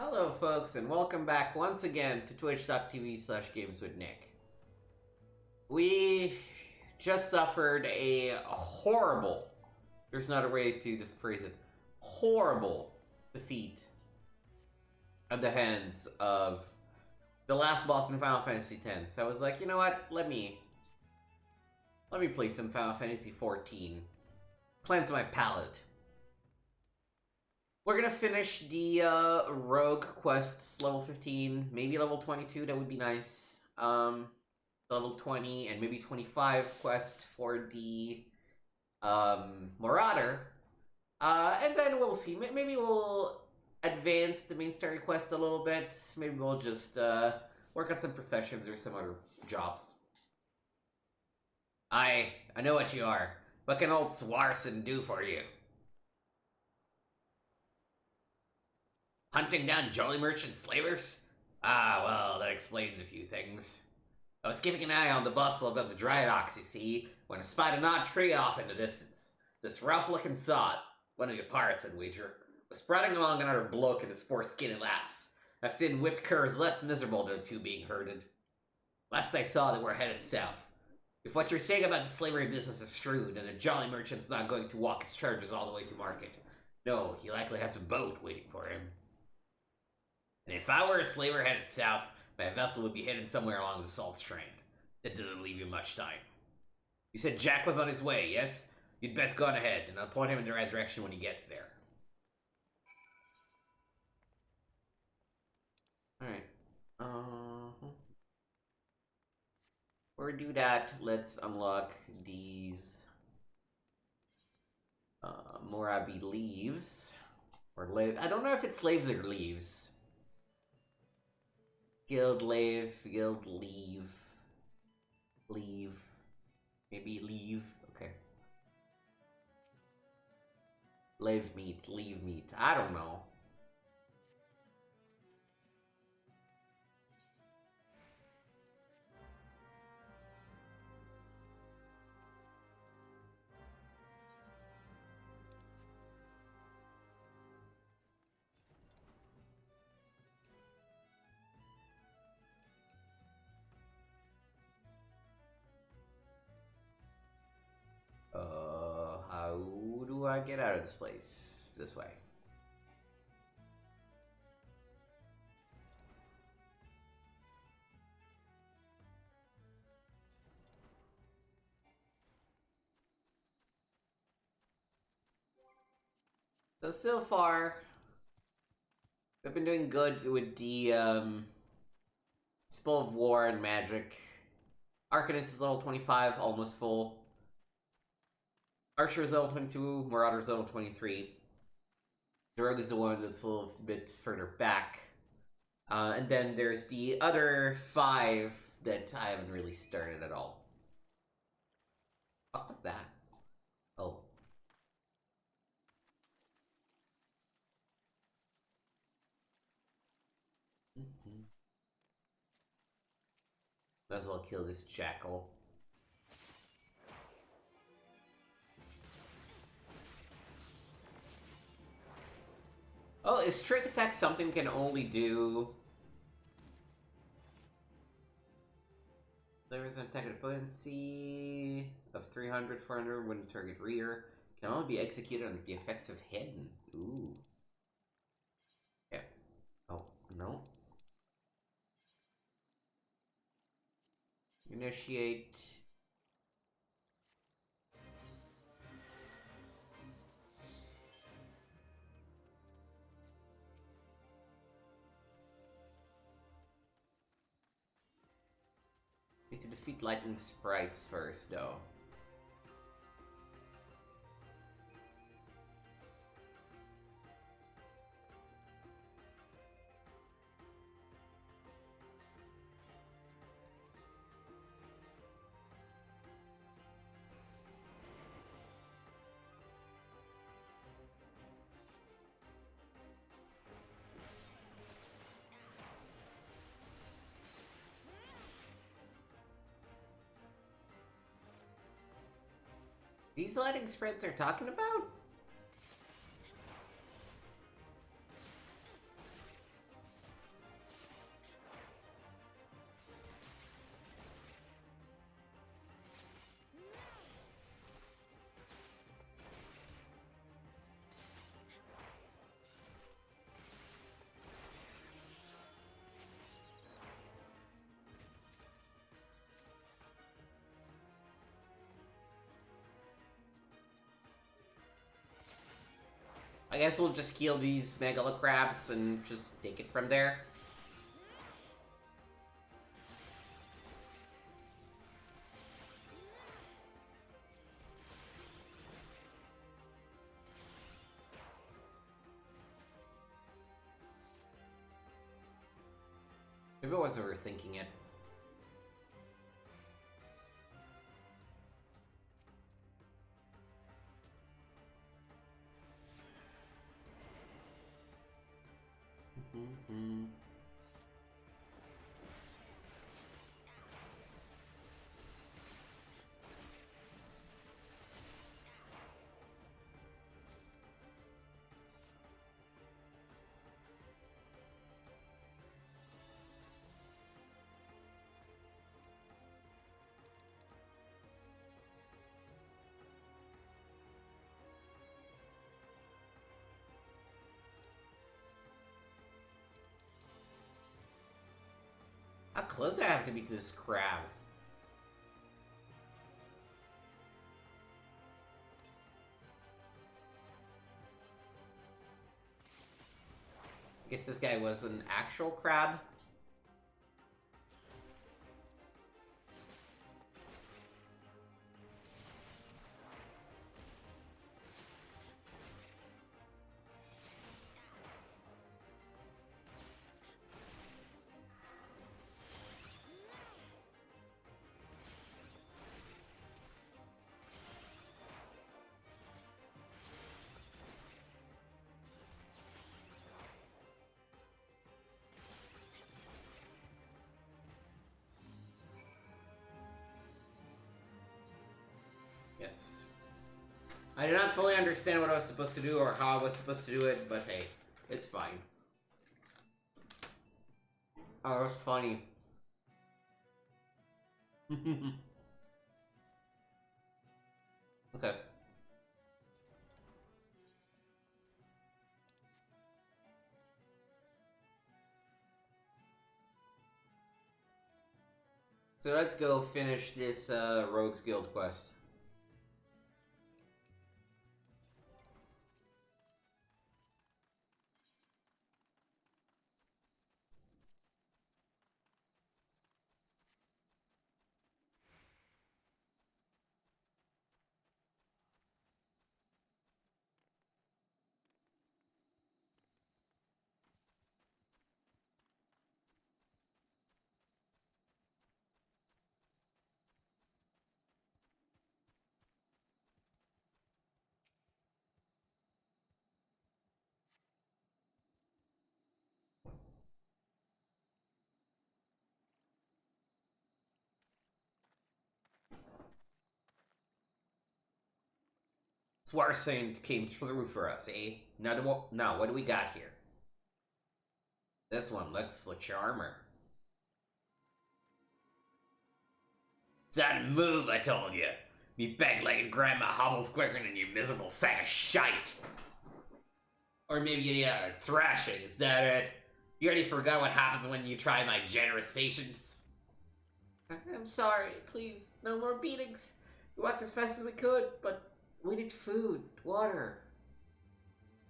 Hello, folks, and welcome back once again to twitch.tv/gameswithnick. We just suffered a horrible, there's not a way to phrase it, horrible defeat at the hands of the last boss in Final Fantasy X. So I was like, you know what, let me play some Final Fantasy XIV. Cleanse my palate. We're gonna finish the rogue quests level 15, maybe level 22, that would be nice. Level 20 and maybe 25 quest for the Marauder. And then we'll see. Maybe we'll advance the main story quest a little bit. Maybe we'll just work on some professions or some other jobs. I know what you are. What can old Swarson do for you? Hunting down jolly merchant slavers? Ah, well, that explains a few things. I was keeping an eye on the bustle above the dry docks, you see, when I spied an odd tree off in the distance. This rough-looking sod, one of your pirates, I'd wager, was spreading along another bloke and his poor skinny lass. I've seen whipped curs less miserable than the two being herded. Last I saw, they were headed south. If what you're saying about the slavery business is true, then the jolly merchant's not going to walk his charges all the way to market. No, he likely has a boat waiting for him. And if I were a slaver headed south, my vessel would be headed somewhere along the Salt Strand. That doesn't leave you much time. You said Jack was on his way, yes? You'd best go on ahead, and I'll point him in the right direction when he gets there. Alright. Before we do that, let's unlock these Morabi leaves. Or I don't know if it's slaves or leaves. Guild leave. Maybe leave. Okay. Leave meat. I don't know. How do I get out of this place? This way. So far, we've been doing good with the, Spell of War and Magic. Arcanist is level 25, almost full. Archer is level 22, Marauder is level 23. The Rogue is the one that's a little bit further back. And then there's the other 5 that I haven't really started at all. What was that? Oh. Might as well kill this jackal. Oh, is trick attack something can only do? There is an attack at potency of 300, 400 when the target rear. Can only be executed under the effects of hidden. Ooh. Yeah. Oh, no. Initiate. Need to defeat lightning sprites first, though. These lightning sprites are talking about? I guess we'll just kill these megala crabs and just take it from there. Maybe I was overthinking it. How close do I have to be to this crab? I guess this guy was an actual crab. Yes. I did not fully understand what I was supposed to do or how I was supposed to do it, but hey, it's fine. Oh, it was funny. Okay. So let's go finish this Rogues Guild quest. Swarsaint came through for us, eh? Now, what do we got here? This one looks like armor. Time to move, I told you. Me bag-legged grandma hobbles quicker than you miserable sack of shite. Or maybe you need a thrashing, is that it? You already forgot what happens when you try my generous patience? I'm sorry, please, no more beatings. We walked as fast as we could, but we need food, water.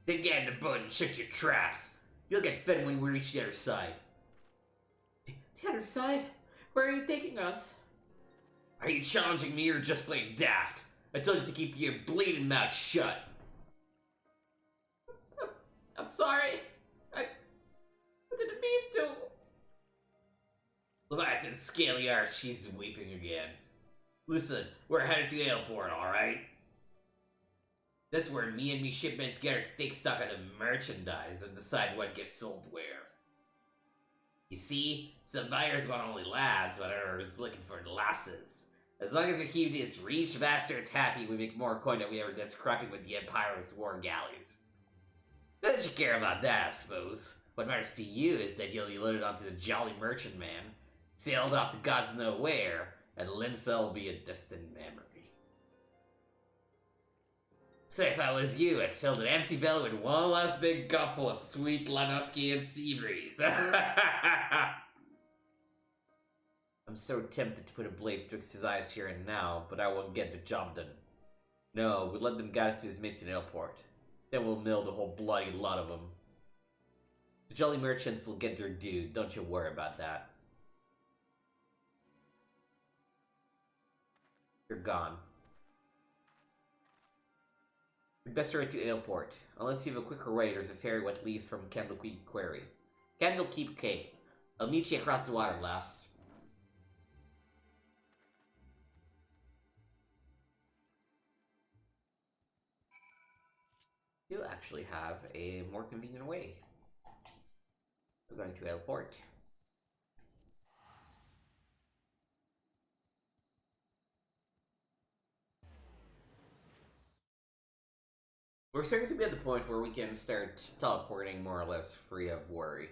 Then get in the boat and shut your traps. You'll get fed when we reach the other side. The other side? Where are you taking us? Are you challenging me or just plain daft? I told you to keep your bleeding mouth shut. I'm sorry. I didn't mean to. Leviathan Scaly Arch, she's weeping again. Listen, we're headed to Airport, alright? That's where me and me shipmates gather to take stock of the merchandise and decide what gets sold where. You see, some buyers want only lads, but others looking for lasses. As long as we keep these rich bastards happy, we make more coin than we ever did scrapping with the Empire's war galleys. Not that you care about that, I suppose. What matters to you is that you'll be loaded onto the Jolly Merchant Man, sailed off to gods know where, and Limsa will be a distant memory. So if I was you, I'd fill an empty belly with one last big gobful of sweet Lanuskian sea breeze. I'm so tempted to put a blade betwixt his eyes here and now, but I won't get the job done. No, we'll let them guide us to his mates in Airport. Then we'll mill the whole bloody lot of them. The jolly merchants will get their due, don't you worry about that. You're gone. We'd best hurry to Aleport. Unless you have a quicker way, there's a ferry what leaves from Candlekeep Quarry. Candlekeep Cay. I'll meet you across the water, lass. You actually have a more convenient way. We're going to Aleport. We're starting to be at the point where we can start teleporting more or less free of worry.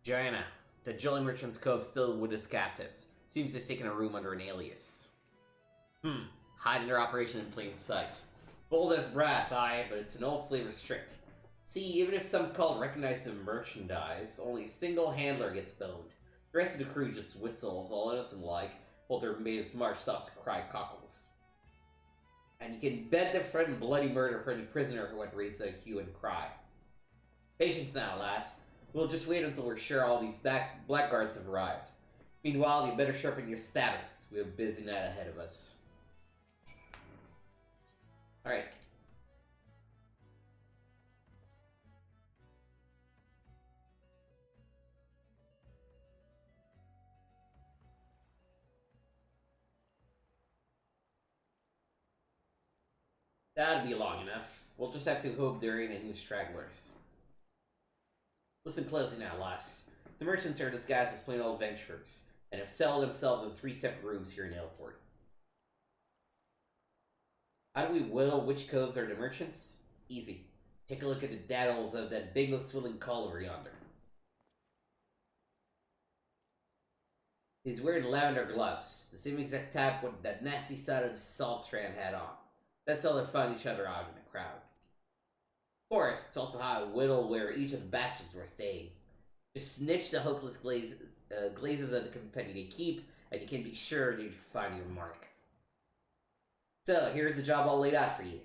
Joanna, the Jolly Merchant's Cove still with its captives. Seems to have taken a room under an alias. Hiding their operation in plain sight. Bold as brass, aye, but it's an old slaver's trick. See, even if some cult recognized the merchandise, only a single handler gets boned. The rest of the crew just whistles, all innocent-like, while their mates marched off to cry cockles. And you can bet they threaten bloody murder for any prisoner who would raise a hue and cry. Patience now, lass. We'll just wait until we're sure all these blackguards have arrived. Meanwhile, you better sharpen your stabbers. We have a busy night ahead of us. Alright. That'll be long enough. We'll just have to hope there ain't any stragglers. Listen closely now, lass. The merchants are disguised as plain old adventurers, and have settled themselves in 3 separate rooms here in Aleport. How do we whittle which coves are the merchants? Easy. Take a look at the daddles of that bingo-swilling cull over yonder. He's wearing lavender gloves, the same exact type what that nasty side of the salt strand had on. That's how they find each other out in the crowd. Of course, it's also how I whittle where each of the bastards were staying. Just snitch the hopeless glazes of the company they keep, and you can be sure you find your mark. So, here's the job all laid out for you.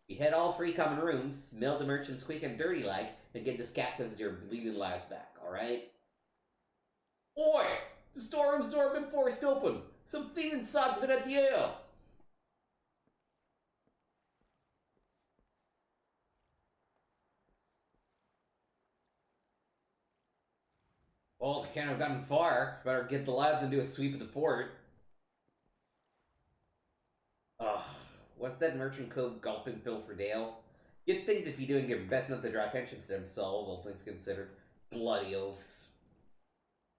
We hit all 3 common rooms, mill the merchants quick and dirty like, and get these captives their bleeding lives back, alright? Oi! The storeroom's door been forced open! Some thieving sod's been at the ale! Well, they can't have gotten far. Better get the lads and do a sweep of the port. Ugh, what's that merchant cove gulping Pilford Ale? You'd think they'd be doing their best not to draw attention to themselves, all things considered. Bloody oafs.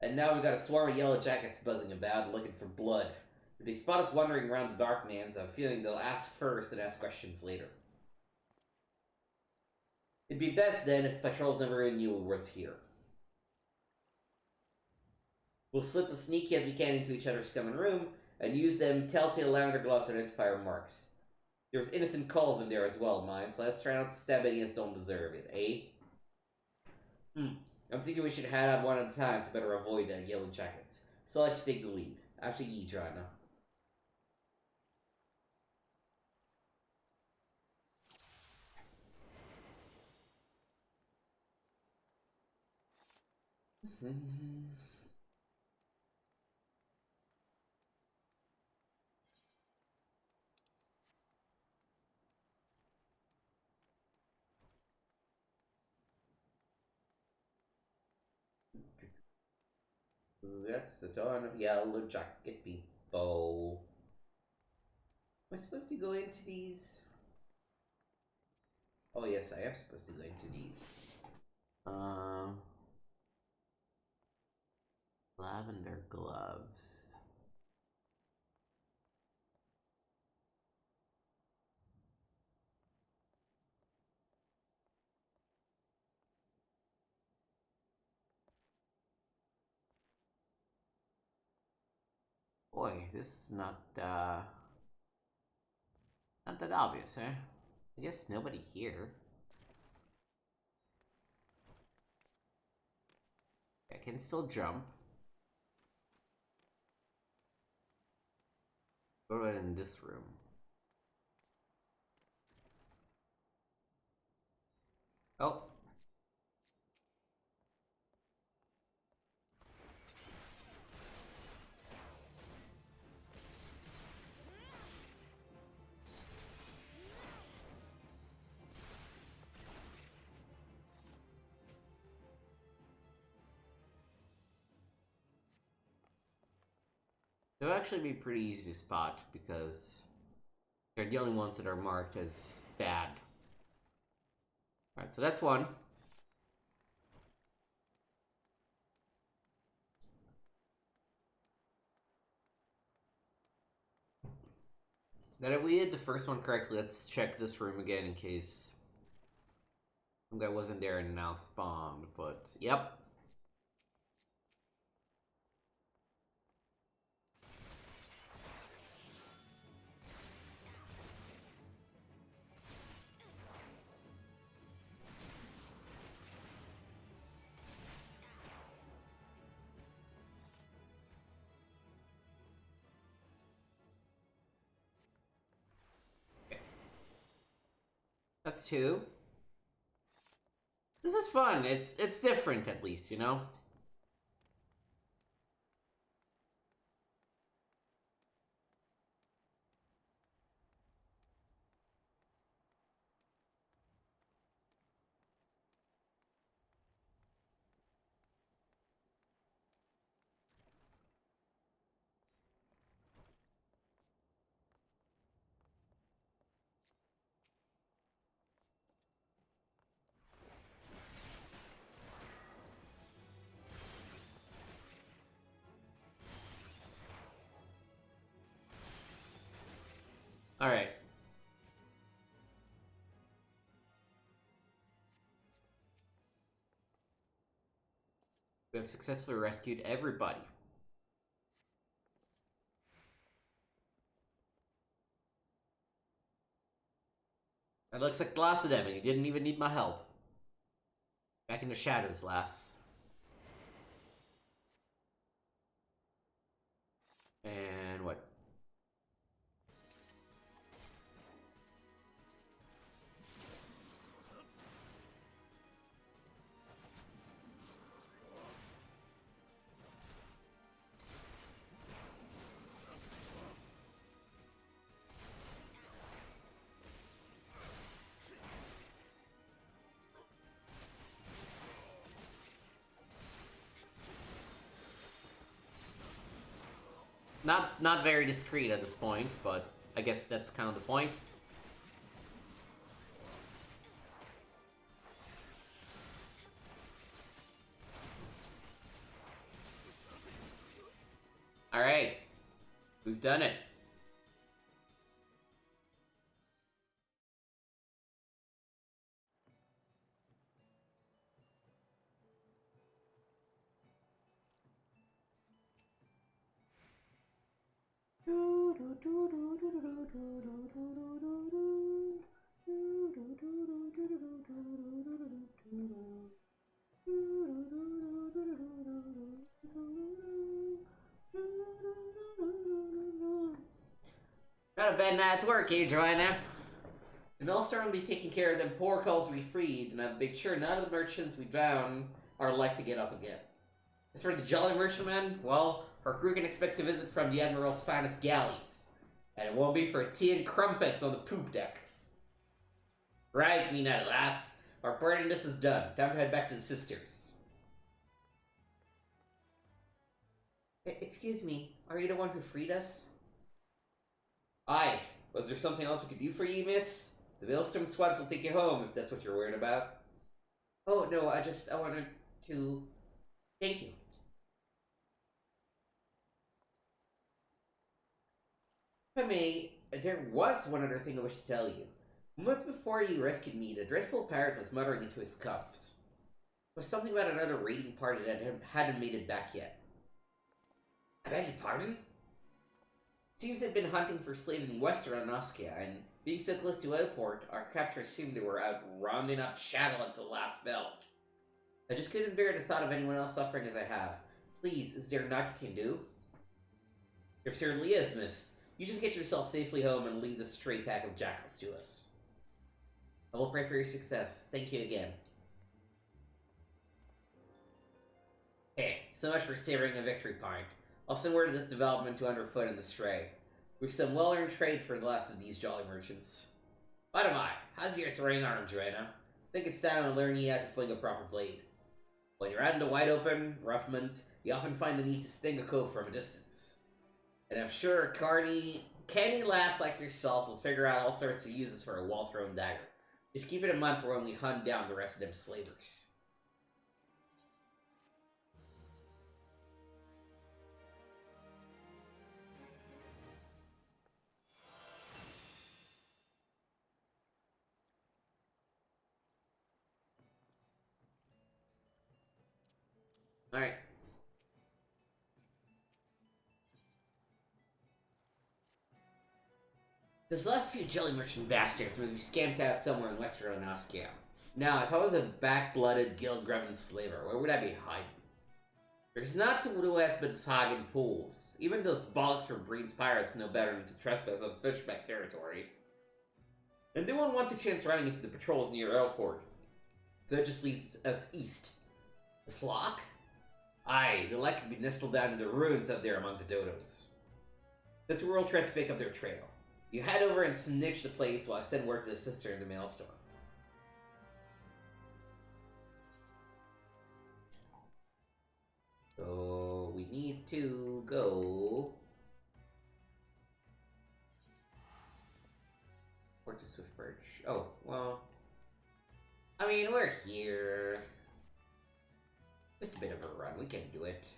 And now we've got a swarm of yellow jackets buzzing about, looking for blood. If they spot us wandering around the dark man's, I have a feeling they'll ask first and ask questions later. It'd be best then if the patrols never knew we was here. We'll slip as sneaky as we can into each other's common room, and use them telltale lavender gloves to identify our marks. There's innocent calls in there as well, mind, so let's try not to stab any as don't deserve it, eh? I'm thinking we should head out one at a time to better avoid the yellow jackets. So I'll let you take the lead. After ye, Joanna. That's the dawn of yellow jacket people. Am I supposed to go into these? Oh yes, I am supposed to go into these. Lavender gloves. Boy, this is not that obvious, eh? I guess nobody here. I can still jump. Go ahead in this room. Oh. They'll actually be pretty easy to spot because they're the only ones that are marked as bad. Alright, so that's one. Now that we did the first one correctly, let's check this room again in case some guy wasn't there and now spawned, but yep. That's two. This is fun. It's different at least, you know? Alright. We have successfully rescued everybody. It looks like lots of them, and you didn't even need my help. Back in the shadows, lass. And what? Not very discreet at this point, but I guess that's kind of the point. Alright. We've done it. Not a bad night's work, eh, Joanna? The Millstar will be taking care of them poor culls we freed, and I've made sure none of the merchants we drowned are like to get up again. As for the Jolly Merchantman, well, her crew can expect a visit from the Admiral's finest galleys. And it won't be for tea and crumpets on the poop deck. Right, me nutty lass. Our part in this is done. Time to head back to the sisters. Excuse me, are you the one who freed us? Aye. Was there something else we could do for you, miss? The Maelstrom Swans will take you home, if that's what you're worried about. Oh, no, I wanted to... Thank you. If I may, there was one other thing I wish to tell you. Months before you rescued me, the dreadful pirate was muttering into his cups. It was something about another raiding party that hadn't made it back yet. I beg your pardon? Seems they've been hunting for slaves in western Noskia, and being so close to Outport, our captors assumed they were out rounding up chattel until the last bell. I just couldn't bear the thought of anyone else suffering as I have. Please, is there naught you can do? There certainly is, miss. You just get yourself safely home and lead this stray pack of jackals to us. I will pray for your success. Thank you again. Hey, so much for savoring a victory pint. I'll send word of this development to Underfoot and the Stray. We've some well-earned trade for the last of these jolly merchants. What am I? How's your throwing arm, Joanna? Think it's time to learn you how to fling a proper blade. When you're out in the wide open, roughments, you often find the need to sting a cove from a distance. And I'm sure a canny lass like yourself will figure out all sorts of uses for a well-thrown dagger. Just keep it in mind for when we hunt down the rest of them slavers. Alright. This last few jelly merchant bastards must be scamped out somewhere in western Noskia. Now, if I was a back-blooded guild-grubbing slaver, where would I be hiding? There's not to the west but the Hagen pools. Even those bollocks from Breed's pirates know better than to trespass on Fishback territory. And they won't want to chance running into the patrols near Airport. So it just leaves us east. The flock? Aye, they'll likely be nestled down in the ruins up there among the dodos. That's where we'll try to pick up their trail. You head over and snitch the place while I send word to the sister in the maelstrom. So we need to go to Swiftbridge. Oh, well, I mean, we're here. Just a bit of a run, we can do it.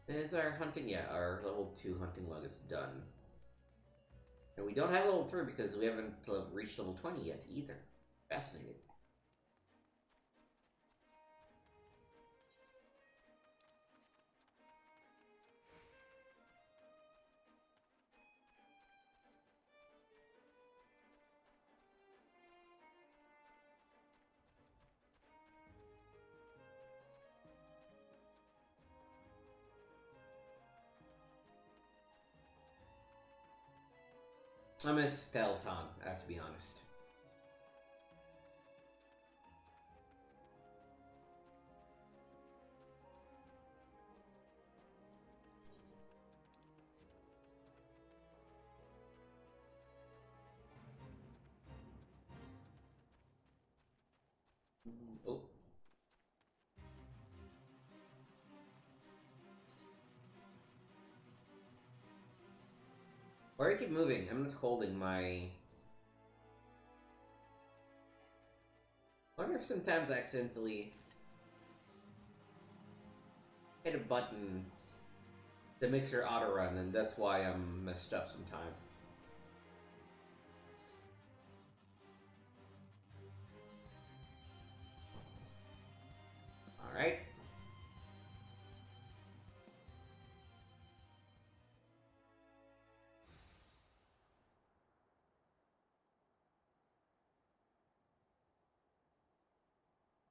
Is our hunting? Yeah, our level 2 hunting log is done. And we don't have level 3 because we haven't reached level 20 yet either. Fascinating. I miss Peloton, I have to be honest. Oh. Why do I keep moving? I'm not holding my... I wonder if sometimes I accidentally hit a button that makes her auto-run, and that's why I'm messed up sometimes. Alright.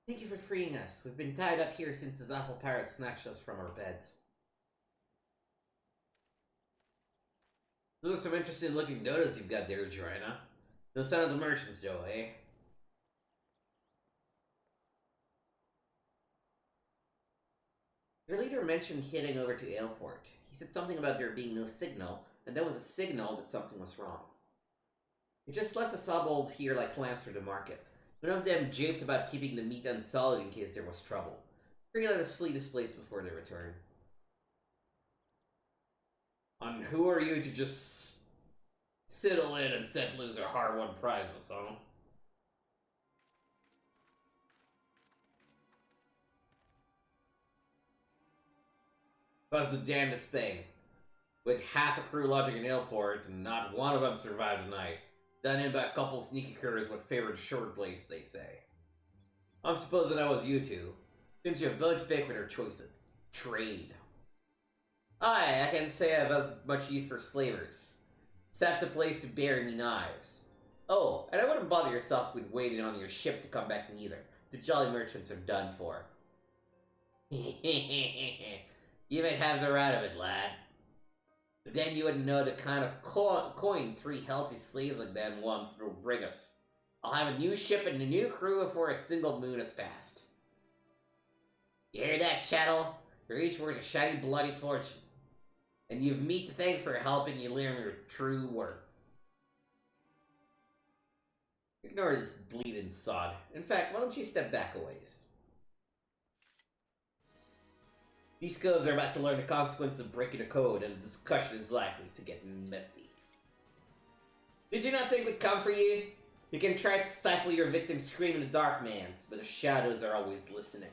Thank you for freeing us. We've been tied up here since those awful pirates snatched us from our beds. Those are some interesting looking dodos you've got there, Joanna. No sign of the merchants, though, eh? Your leader mentioned heading over to Ailport. He said something about there being no signal, and that was a signal that something was wrong. He just left us subold here like clams for the market. One of them japed about keeping the meat unsullied in case there was trouble. Let us flee this place before they return. And who are you to just sidle in and set loose our hard-won prizes, huh? That's the damnedest thing. With half a crew lodging in Ailport, and not one of them survived the night. Done in by a couple sneaky curs what favored short blades, they say. I'm supposing I was you two, since you have both to pick with our choice of trade. I can say I have as much use for slavers. Except a place to bury me knives. Oh, and I wouldn't bother yourself with waiting on your ship to come back neither. The jolly merchants are done for. You might have the right of it, lad. But then you wouldn't know the kind of coin 3 healthy slaves like them once will bring us. I'll have a new ship and a new crew before a single moon has passed. You hear that, chattel? You're each worth a shiny bloody fortune. And you've me to thank for helping you learn your true worth. Ignore this bleeding sod. In fact, why don't you step back a ways? These skulls are about to learn the consequence of breaking a code, and the discussion is likely to get messy. Did you not think we'd come for you? You can try to stifle your victim's scream in the dark, mans, but the shadows are always listening.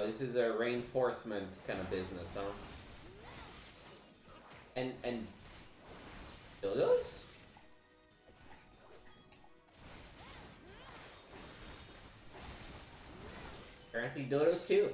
This is a reinforcement kind of business, huh? And dodos? Apparently dodos too.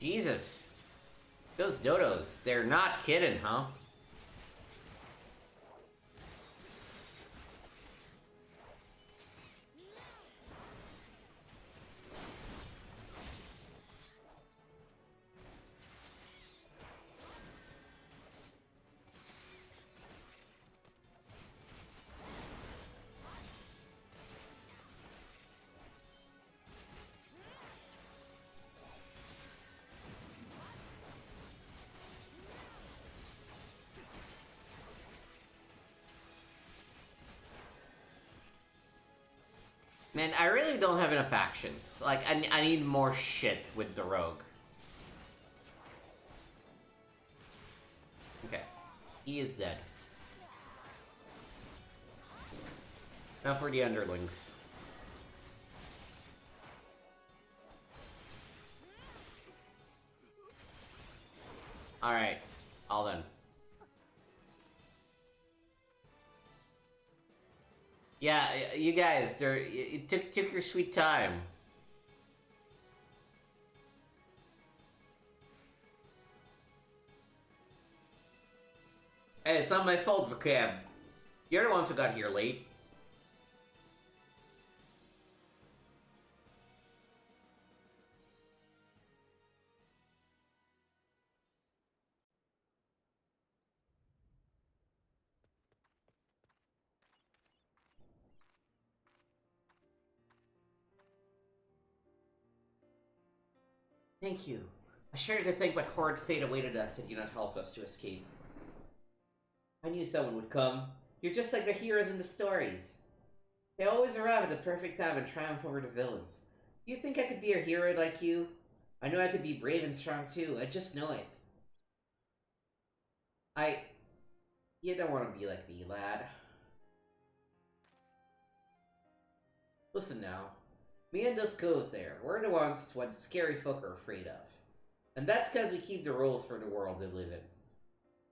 Jesus. Those dodos, they're not kidding, huh? Man, I really don't have enough actions. Like, I need more shit with the rogue. Okay. He is dead. Now for the underlings. Alright. All done. Yeah, you guys, it took your sweet time. Hey, it's not my fault, Vocab. You're the ones who got here late. Thank you. I shudder to think what horrid fate awaited us had you not helped us to escape. I knew someone would come. You're just like the heroes in the stories. They always arrive at the perfect time and triumph over the villains. Do you think I could be a hero like you? I know I could be brave and strong too. I just know it. You don't want to be like me, lad. Listen now. Me and those coves there, we're the ones what scary folk are afraid of. And that's because we keep the rules for the world they live in.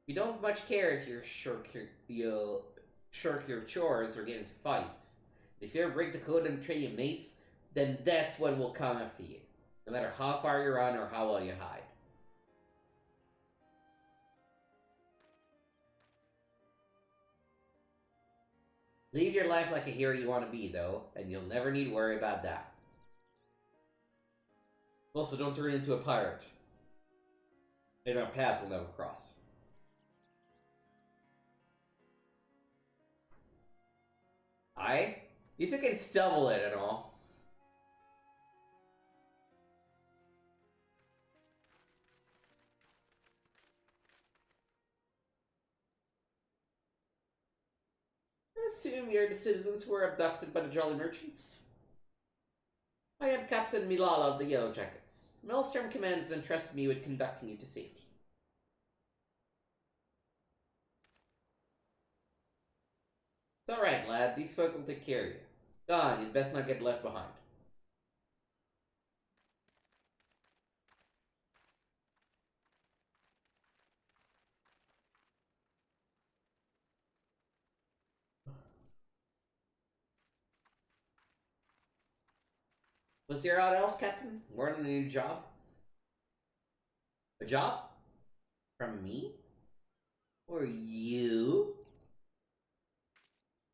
We don't much care if you'll shirk your chores or get into fights. If you ever break the code and betray your mates, then that's what will come after you. No matter how far you run or how well you hide. Live your life like a hero you want to be, though, and you'll never need to worry about that. Also, don't turn into a pirate. And our paths will never cross. Aye? You took in stubble it and all. I assume you're the citizens who were abducted by the Jolly Merchants. I am Captain Milala of the Yellow Jackets. Maelstrom Command has entrusted me with conducting you to safety. It's alright, lad. These folk will take care of you. Go on, you'd best not get left behind. Was there aught else, Captain? More than a new job? A job? From me? Or you?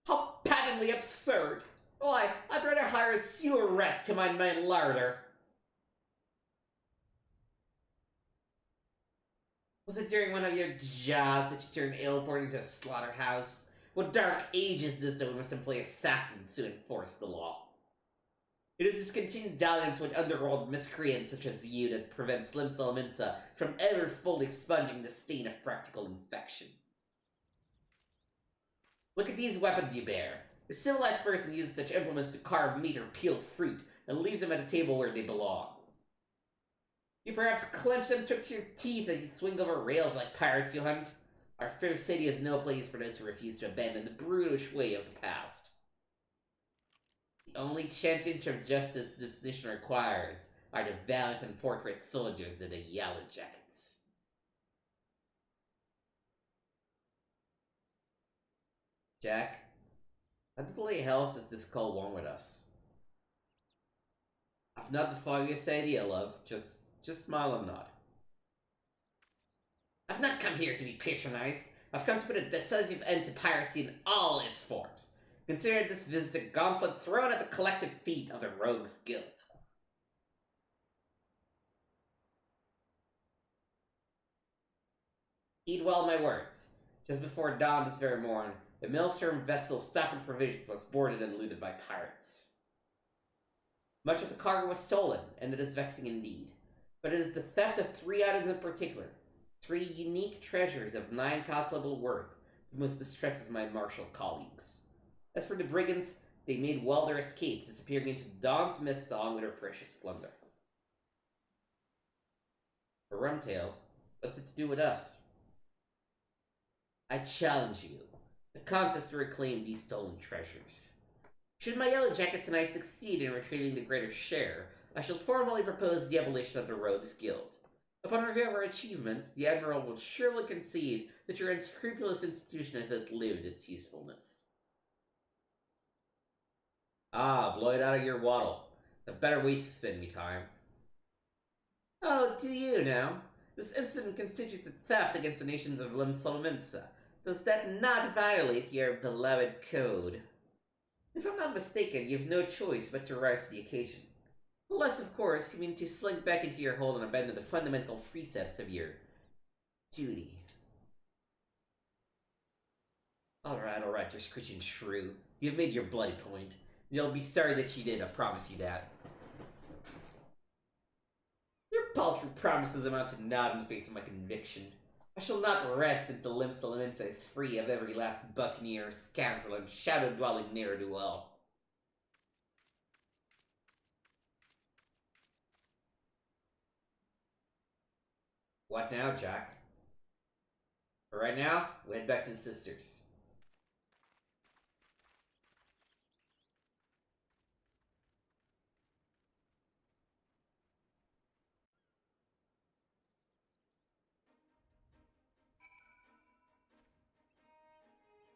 How patently absurd! Why, I'd rather hire a sewer rat to mind my larder. Was it during one of your jobs that you turned Ailport into a slaughterhouse? What dark age is this that we must employ assassins to enforce the law? It is this continued dalliance with underworld miscreants such as you that prevents Slim Salaminsa from ever fully expunging the stain of practical infection. Look at these weapons you bear. A civilized person uses such implements to carve meat or peel fruit, and leaves them at a table where they belong. You perhaps clench them to your teeth as you swing over rails like pirates you hunt. Our fair city has no place for those who refuse to abandon the brutish way of the past. The only champions of justice this nation requires are the valiant and forthright soldiers of the Yellow Jackets. Jack, how the bloody hell does this call want with us? I've not the foggiest idea, love. Just smile and nod. I've not come here to be patronized. I've come to put a decisive end to piracy in all its forms. Consider this visit a gauntlet thrown at the collective feet of the Rogues Guild. Heed well my words. Just before dawn this very morn, the Maelstrom vessel stopping provisions was boarded and looted by pirates. Much of the cargo was stolen, and it is vexing indeed. But it is the theft of 3 items in particular, 3 unique treasures of 9 calculable worth, that most distresses my martial colleagues. As for the brigands, they made well their escape, disappearing into dawn's mist along with their precious plunder. For Rumtail, what's it to do with us? I challenge you. A contest to reclaim these stolen treasures. Should my Yellow Jackets and I succeed in retrieving the greater share, I shall formally propose the abolition of the Rogues Guild. Upon review of our achievements, the Admiral will surely concede that your unscrupulous institution has outlived its usefulness. Ah, blow it out of your waddle. A better ways to spend me time. Oh, do you now? This incident constitutes a theft against the nations of Lim Solomensa. Does that not violate your beloved code? If I'm not mistaken, you have no choice but to rise to the occasion. Unless, of course, you mean to slink back into your hole and abandon the fundamental precepts of your duty. Alright, you're screeching shrew. You've made your bloody point. You'll be sorry that you did, I promise you that. Your paltry promises amount to nod in the face of my conviction. I shall not rest until Lim Solomensa is free of every last buccaneer, scoundrel, and shadow-dwelling ne'er-do-well. What now, Jack? For right now, we head back to the sisters.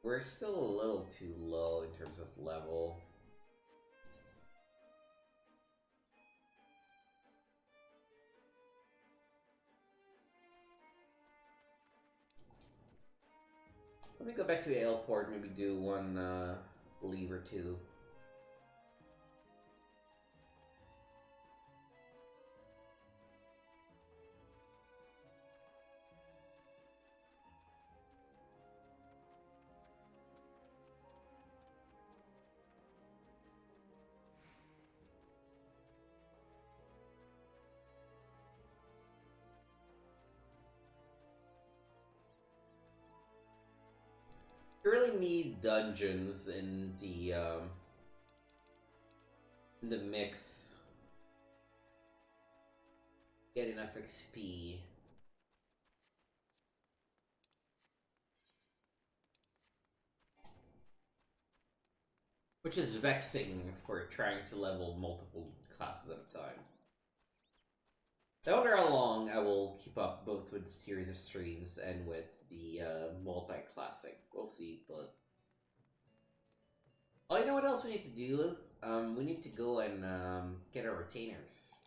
We're still a little too low in terms of level. Let me go back to Ailport, maybe do one leave or two. You really need dungeons in the mix. Get enough XP. Which is vexing for trying to level multiple classes at a time. I wonder how long I will keep up both with the series of streams and with the multi-classing. We'll see, but... Oh, you know what else we need to do? We need to go and get our retainers.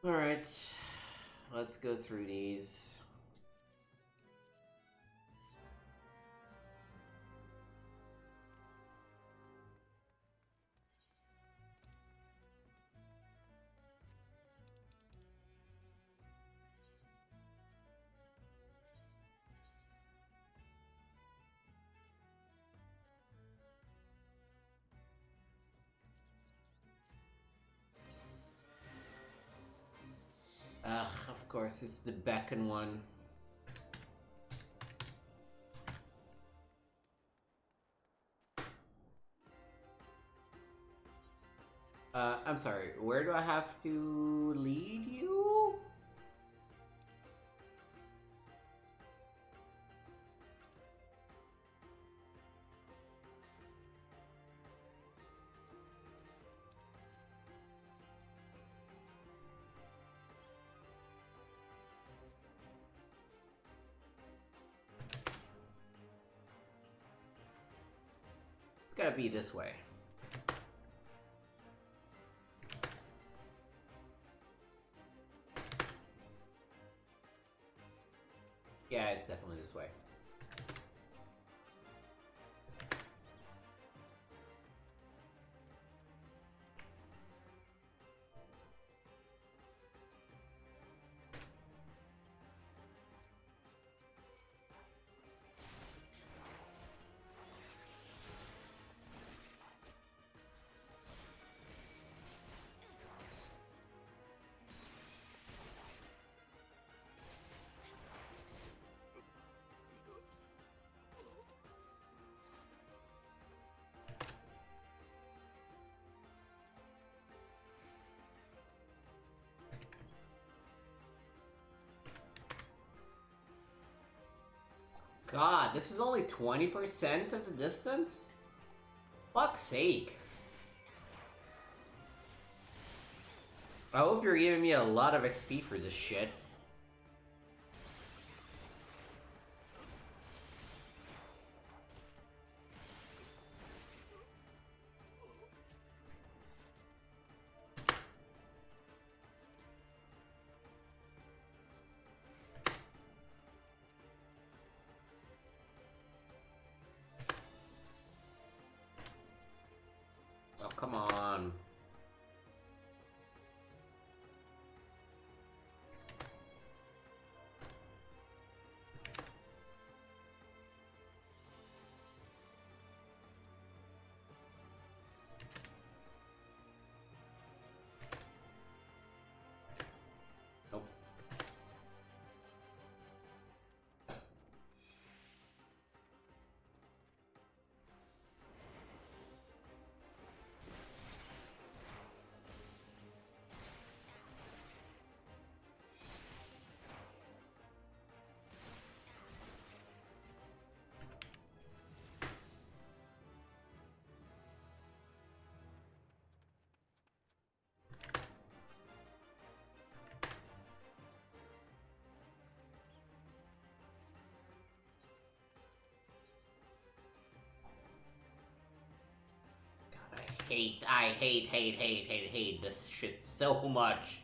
Alright, let's go through these. Of course, it's the beacon one. I'm sorry, where do I have to lead you? It's gotta be this way. Yeah, it's definitely this way. God, this is only 20% of the distance? Fuck's sake. I hope you're giving me a lot of XP for this shit. Oh, come on. Nope. I hate this shit so much.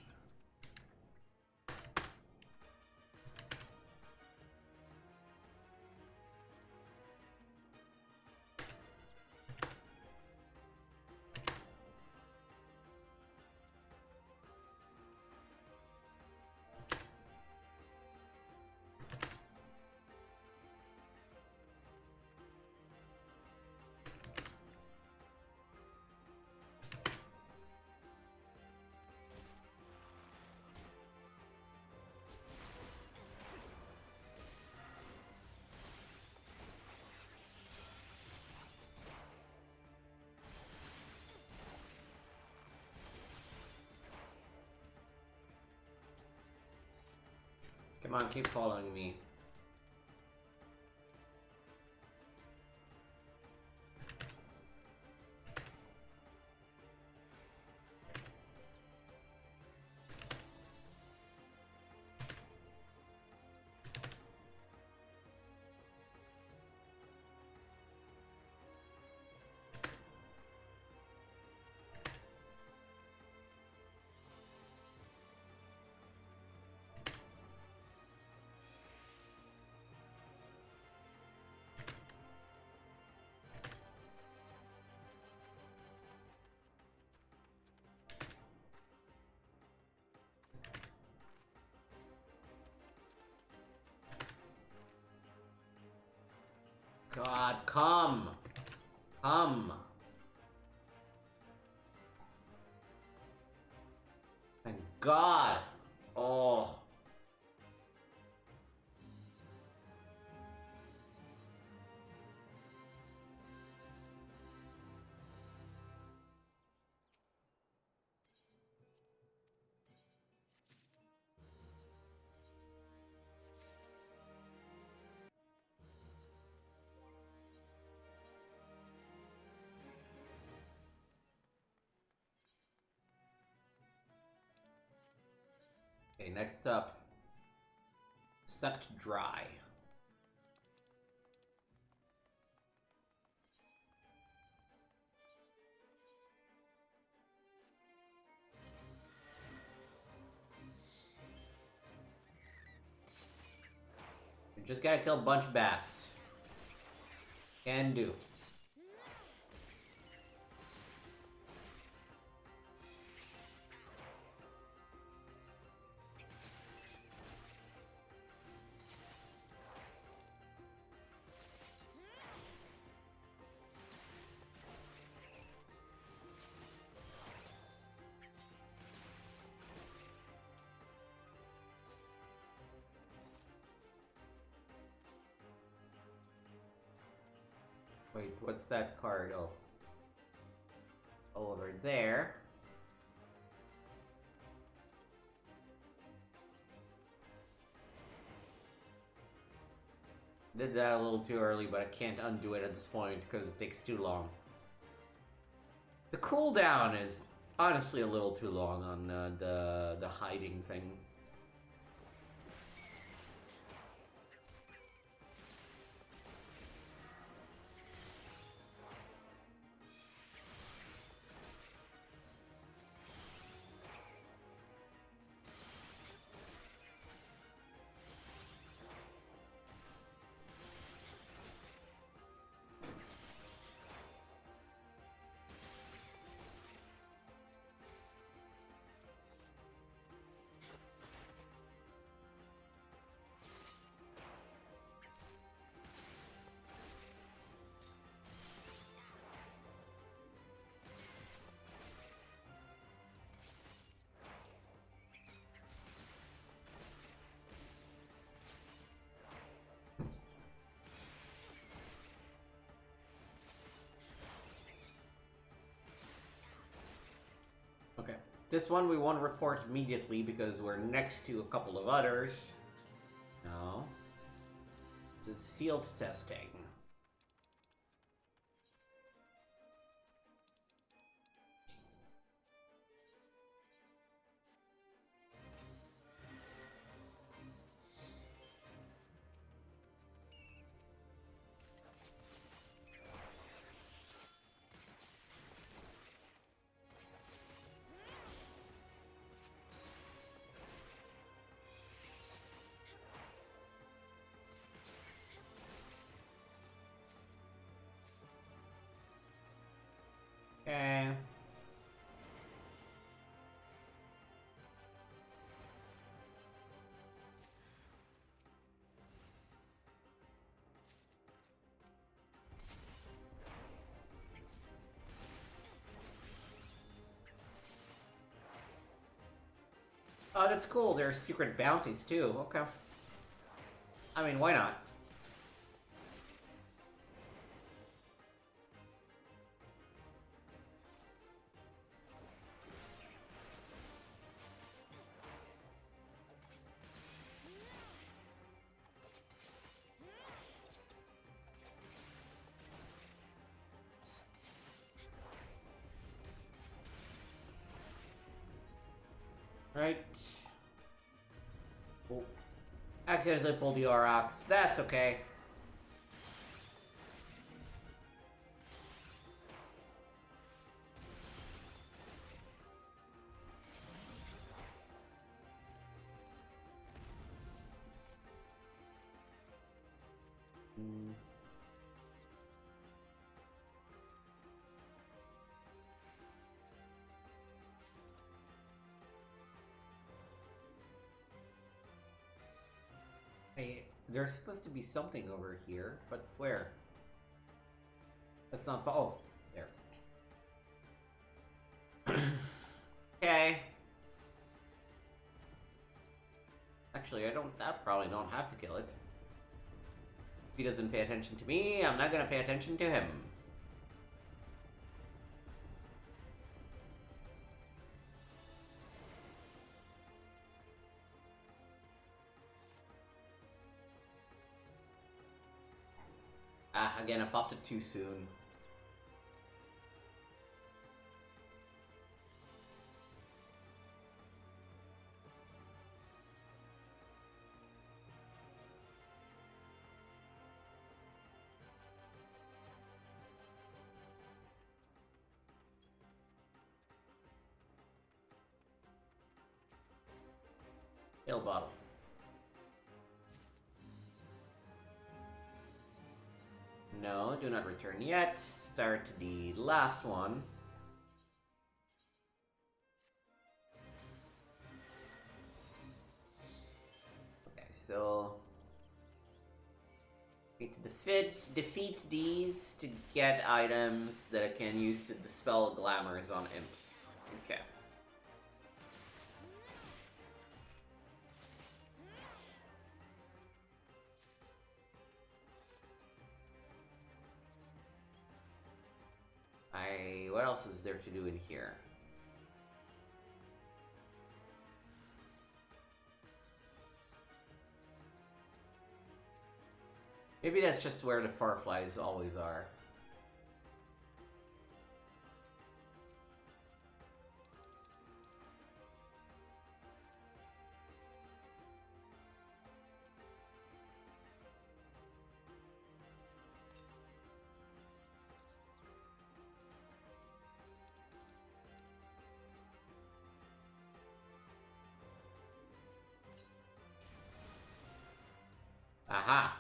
Come on, keep following me. God, come! Come! Thank God! Oh. Okay, next up. Sucked dry. You just gotta kill a bunch of bats. Can do. Wait, what's that card? Oh. Over there. Did that a little too early, but I can't undo it at this point because it takes too long. The cooldown is honestly a little too long on the hiding thing. Okay. This one we won't report immediately because we're next to a couple of others. No. This is field testing. Okay. Oh, that's cool. There's secret bounties too. Okay. I mean, why not? Right. Oh. Accidentally pulled the Aurochs. That's okay. Hey, there's supposed to be something over here, but where? That's not. Oh, there. Okay. Actually, I probably don't have to kill it. If he doesn't pay attention to me, I'm not gonna pay attention to him. Ah, again, I popped it too soon. Pill bottle. No, do not return yet. Start the last one. Okay, so need to defeat these to get items that I can use to dispel glamours on imps. Okay. What else is there to do in here? Maybe that's just where the fireflies always are. Aha!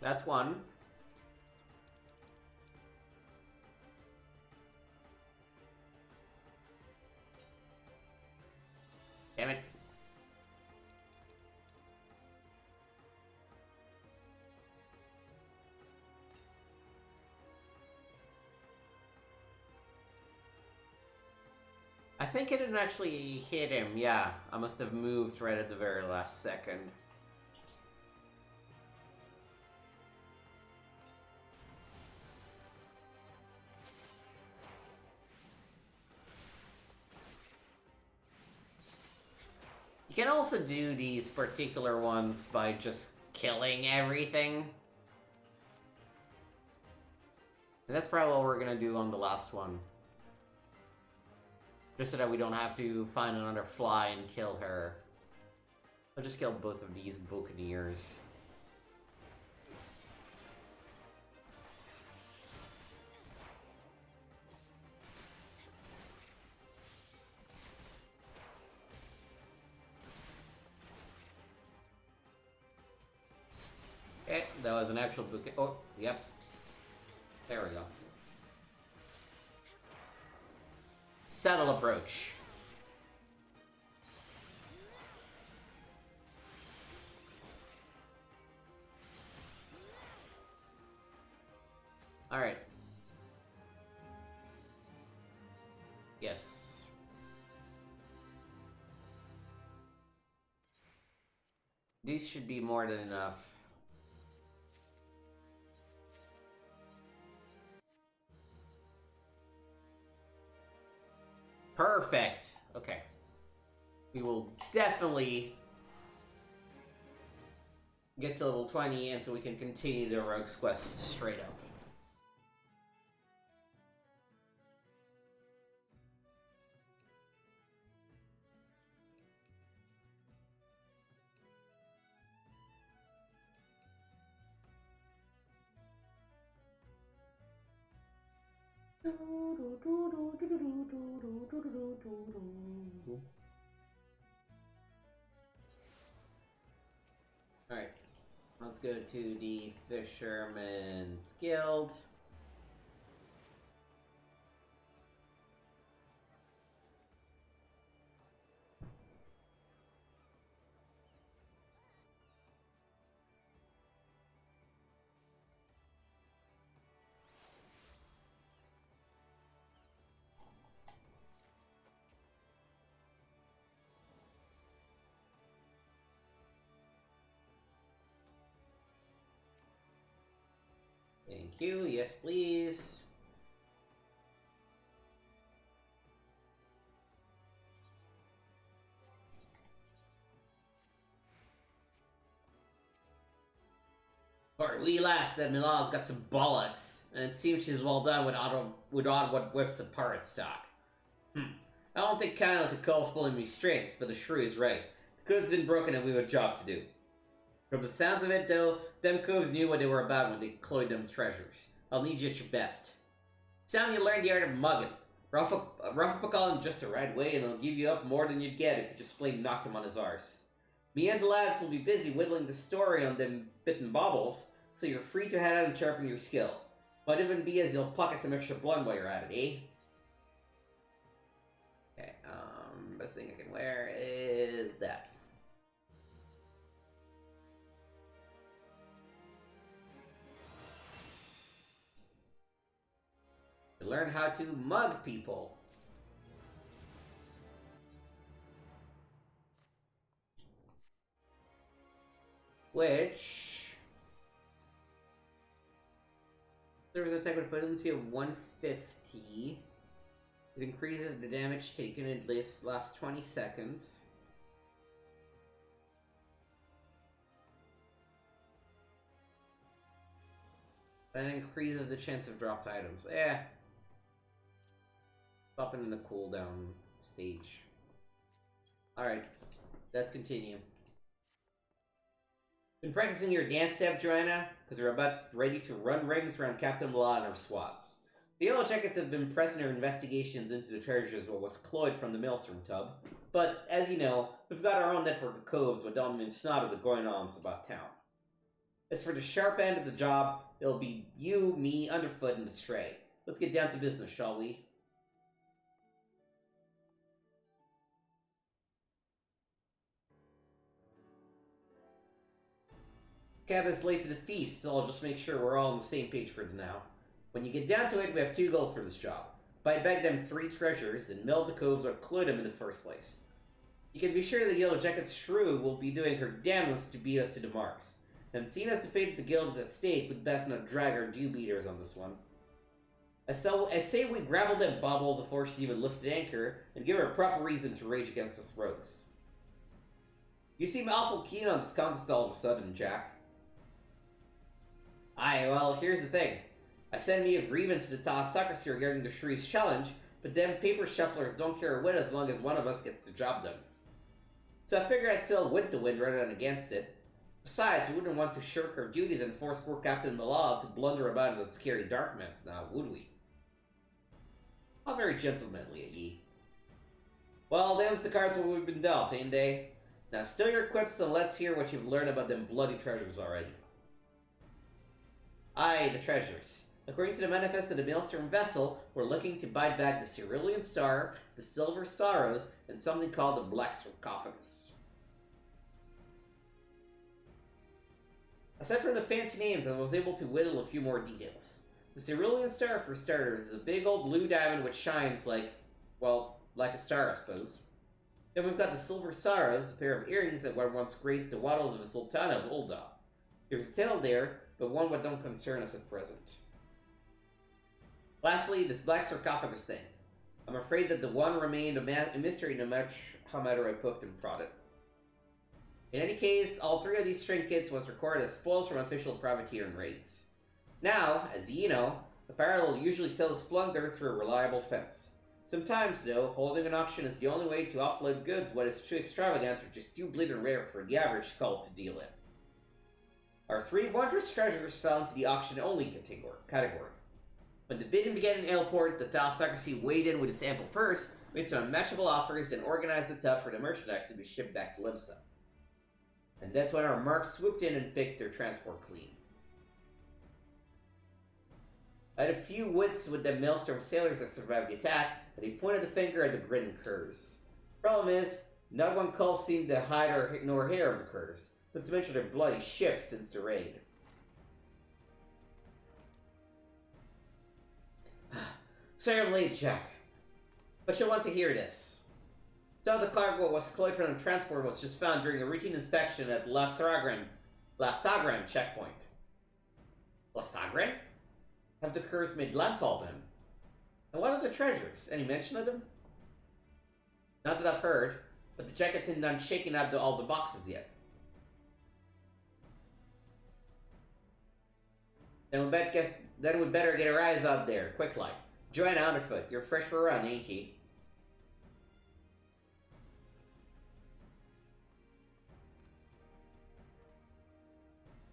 That's one. Damn it. I think it didn't actually hit him, yeah. I must have moved right at the very last second. You can also do these particular ones by just killing everything. And that's probably what we're gonna do on the last one. Just so that we don't have to find another fly and kill her. I'll just kill both of these buccaneers. Okay, that was an actual bouquet. Oh, yep. There we go. Subtle approach. Alright. Yes. These should be more than enough. Perfect. Okay. we will definitely get to level 20, and so we can continue the Rogue's Quest straight up. Alright, let's go to the Fisherman's Guild. Thank you. Yes, please. Or we last that Mila's got some bollocks, and it seems she's well done with odd what whiffs of pirate stock. I don't think kindly to Cole's pulling me strings, but the shrew is right. The code's been broken and we have a job to do. From the sounds of it, though, them coves knew what they were about when they cloyed them treasures. I'll need you at your best. It's time you learned the art of mugging. Rough up call him just the right way, and he'll give you up more than you'd get if you just plain knocked him on his arse. Me and the lads will be busy whittling the story on them bitten baubles, so you're free to head out and sharpen your skill. Might even be as you'll pocket some extra blood while you're at it, eh? Okay, best thing I can wear is that. Learn how to mug people. Which... there was a attack with potency of 150. It increases the damage taken in this last 20 seconds. And increases the chance of dropped items. Popping in the cooldown stage. Alright, let's continue. Been practicing your dance step, Joanna? Because we're about ready to run rings around Captain Blah and her swats. The Yellow Jackets have been pressing their investigations into the treasures what was cloyed from the Maelstrom tub. But, as you know, we've got our own network of coves with dumb and snot of the going-ons about town. As for the sharp end of the job, it'll be you, me, Underfoot, and the Stray. Let's get down to business, shall we? Cab is late to the feast, so I'll just make sure we're all on the same page for now. When you get down to it, we have 2 goals for this job. Buy back them 3 treasures, and meld the coves what clued them in the first place. You can be sure the Yellow Jacket's shrew will be doing her damnedest to beat us to the marks. And seeing as the fate of the guild is at stake, we'd best not drag our dew-beaters on this one. I say we grapple them bubbles before she even lifted anchor, and give her a proper reason to rage against us rogues. You seem awful keen on this contest all of a sudden, Jack. Aye, well, here's the thing. I sent me a grievance to the top sacristy regarding the Shrew's challenge, but them paper shufflers don't care a win as long as one of us gets the job done. So I figured I'd sail with the wind rather than against it. Besides, we wouldn't want to shirk our duties and force poor Captain Malal to blunder about in that scary darkments now, would we? How very gentlemanly of ye. Well, them's the cards what we've been dealt, ain't they? Now still your quips and let's hear what you've learned about them bloody treasures already. Aye, the treasures. According to the manifest of the Maelstrom vessel, we're looking to buy back the Cerulean Star, the Silver Sorrows, and something called the Black Sarcophagus. Aside from the fancy names, I was able to whittle a few more details. The Cerulean Star, for starters, is a big old blue diamond which shines like, well, like a star, I suppose. Then we've got the Silver Sorrows, a pair of earrings that were once graced the wattles of a Sultana of Ulda. There's a tale there, but one what don't concern us at present. Lastly, this Black Sarcophagus thing. I'm afraid that the one remained a mystery no matter how matter I poked and prodded. In any case, all 3 of these trinkets was recorded as spoils from official privateering raids. Now, as you know, the Pirate will usually sell his plunder through a reliable fence. Sometimes, though, holding an auction is the only way to offload goods what is too extravagant or just too bleeding rare for the average skull to deal in. Our 3 wondrous treasures fell into the auction-only category. When the bidding began in Aleport, the Thalassocracy weighed in with its ample purse, made some unmatchable offers, then organized the tub for the merchandise to be shipped back to Limsa. And that's when our mercs swooped in and picked their transport clean. I had a few wits with the Maelstrom sailors that survived the attack, but he pointed the finger at the grinning curs. Problem is, not one cull seemed to hide or ignore hair of the curs, not to mention their bloody ships since the raid. Sorry I'm late, Jack, but you'll want to hear this. Some of the cargo was collected from the transport was just found during a routine inspection at Lathagran checkpoint. Lathagran? Have the curs made landfall then? And what are the treasures? Any mention of them? Not that I've heard, but the jackets isn't done shaking out all the boxes yet. Then we'd better get our eyes out there, quick like. Joanna Underfoot, you're fresh for a run, ain't ye?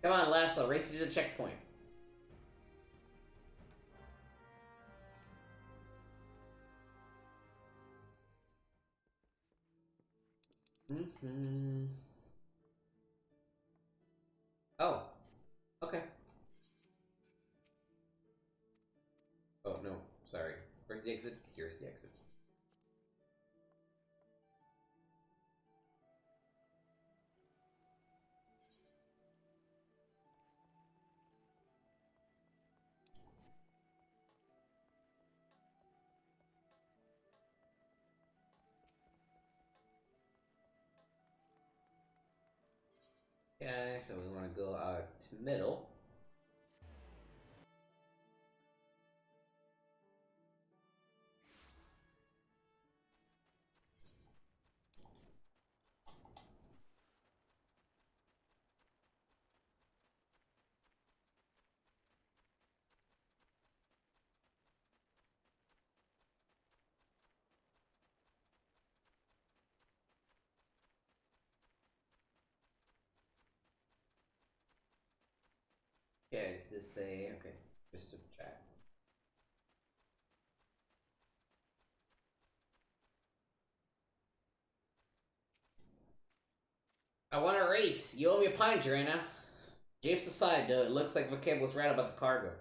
Come on, lass, I'll race you to the checkpoint. Oh. Okay. Oh, no. Sorry. Where's the exit? Here's the exit. Okay, so we want to go out to middle. Okay, is this a... okay, just a chat. I want a race! You owe me a pint, Joanna. Japes aside, though, it looks like Vocab was right about the cargo.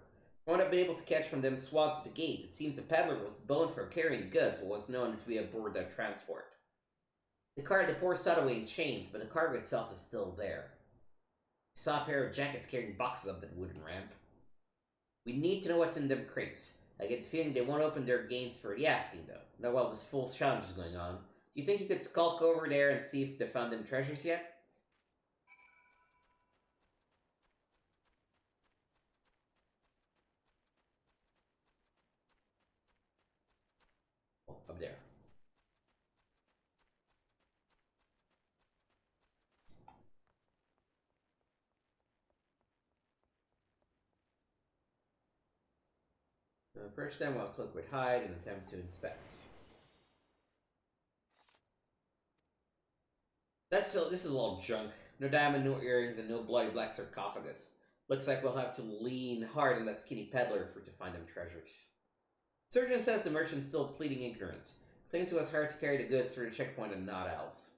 From what I've been able to catch from them swats at the gate, it seems the peddler was boned for carrying goods what was known to be aboard that transport. They carried the poor sod away in chains, but the cargo itself is still there. I saw a pair of jackets carrying boxes up that wooden ramp. We need to know what's in them crates. I get the feeling they won't open their gates for the asking, though. Not while this full challenge is going on. Do you think you could skulk over there and see if they found them treasures yet? Oh, up there. Approach them while Cloak would hide and attempt to inspect. This is all junk. No diamond, no earrings, and no bloody black sarcophagus. Looks like we'll have to lean hard on that skinny peddler to find them treasures. Surgeon says the merchant's still pleading ignorance. Claims it was hard to carry the goods through the checkpoint and not else.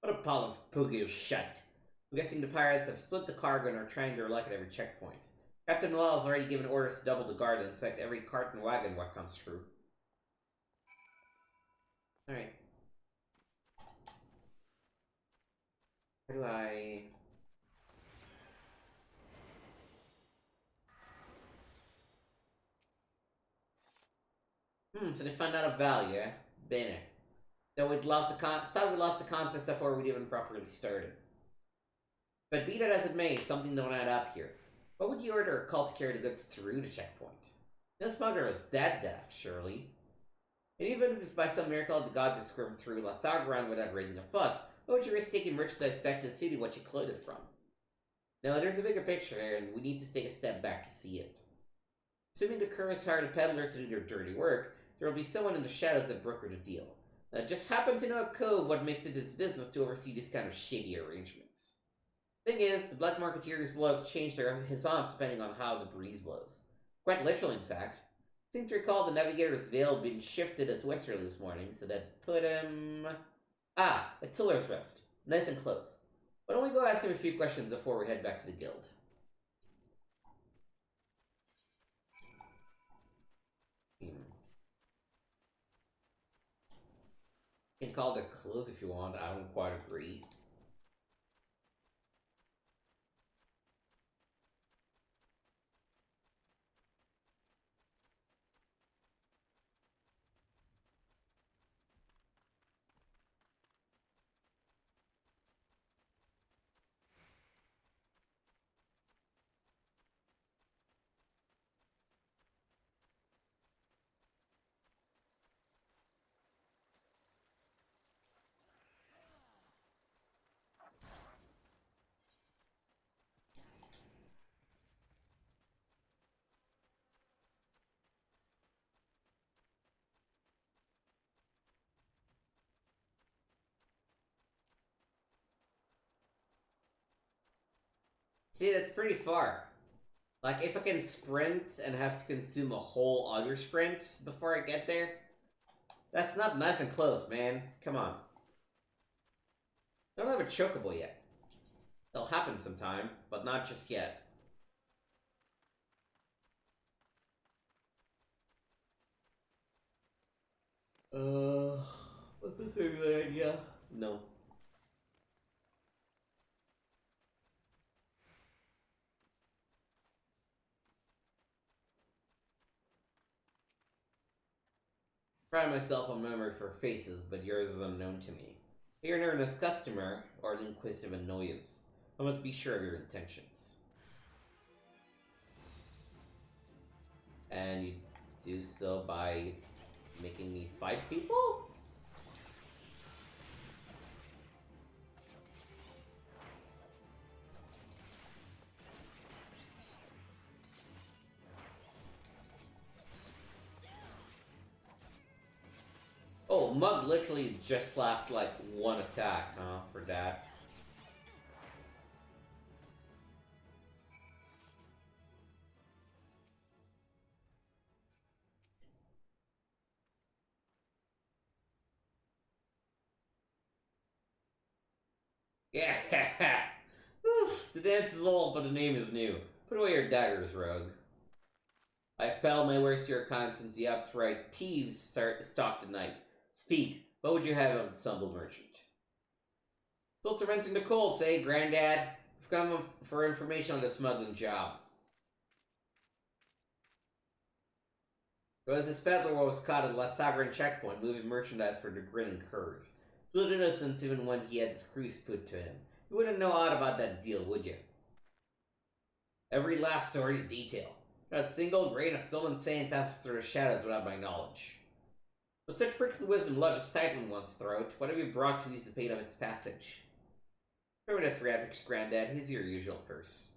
What a pile of pugio shite. I'm guessing the pirates have split the cargo and are trying their luck at every checkpoint. Captain Law has already given orders to double the guard and inspect every cart and wagon what comes through. Alright. How do I... so they found out a value, eh? Bene. Though we'd lost the thought we lost the contest before we'd even properly started. But be that as it may, something don't add up here. What would you order a cult to carry the goods through the checkpoint? No smuggler is that daft, surely. And even if by some miracle the gods had skirmed through Lathagoran without raising a fuss, what would you risk taking merchandise back to the city what you colluded it from? No, there's a bigger picture here, and we need to take a step back to see it. Assuming the Curse hired a peddler to do their dirty work, there will be someone in the shadows that brokered the deal. Just happen to know a cove what makes it his business to oversee this kind of shady arrangements. Thing is, the black marketeers bloke changed his aunts depending on how the breeze blows. Quite literally, in fact. Seem to recall the navigator's veil being shifted as westerly this morning, so that put him... Ah, at Tiller's Rest. Nice and close. Why don't we go ask him a few questions before we head back to the guild? You can call it close if you want, I don't quite agree. See, that's pretty far. Like, if I can sprint and have to consume a whole other sprint before I get there, that's not nice and close, man. Come on. I don't have a chocobo yet. It'll happen sometime, but not just yet. What's this a good idea? No. Pride myself on memory for faces, but yours is unknown to me. You're an earnest customer, or an inquisitive annoyance. I must be sure of your intentions. And you do so by making me fight people? Oh, Mug literally just lasts like one attack, huh, for that. Yeah! The dance is old, but the name is new. Put away your daggers, rogue. I've peddled my wares to your kind since the upright thieves stalked at night. Speak, what would you have of the stumble merchant? Still tormenting the colts, eh, Granddad? I've come for information on the smuggling job. It was this peddler was caught at the Lathagoran checkpoint moving merchandise for the grinning curs. Blood innocence even when he had screws put to him. You wouldn't know aught about that deal, would you? Every last story in detail. Not a single grain of stolen sand passes through the shadows without my knowledge. With such prickly wisdom lodges tightly in one's throat, what have you brought to ease the pain of its passage? Remember the 3 epics, Granddad. He's your usual curse.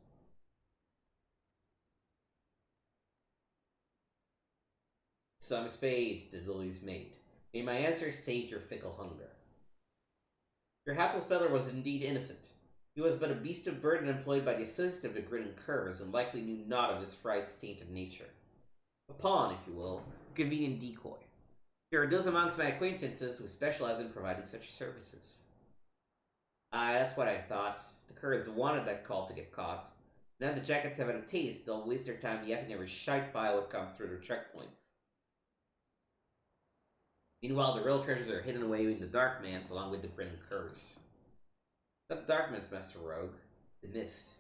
Some spade, the lily's maid. May my answer sate your fickle hunger. Your hapless peddler was indeed innocent. He was but a beast of burden employed by the associates of the grinning curs, and likely knew naught of his frights tainted nature. A pawn, if you will, a convenient decoy. There are those amongst my acquaintances who specialize in providing such services. Ah, that's what I thought. The curs wanted that call to get caught. Now the jackets have had a taste, they'll waste their time yapping every shite pile that comes through their checkpoints. Meanwhile, the real treasures are hidden away in the dark manse along with the grinning curs. Not the dark manse, Master Rogue. The mist.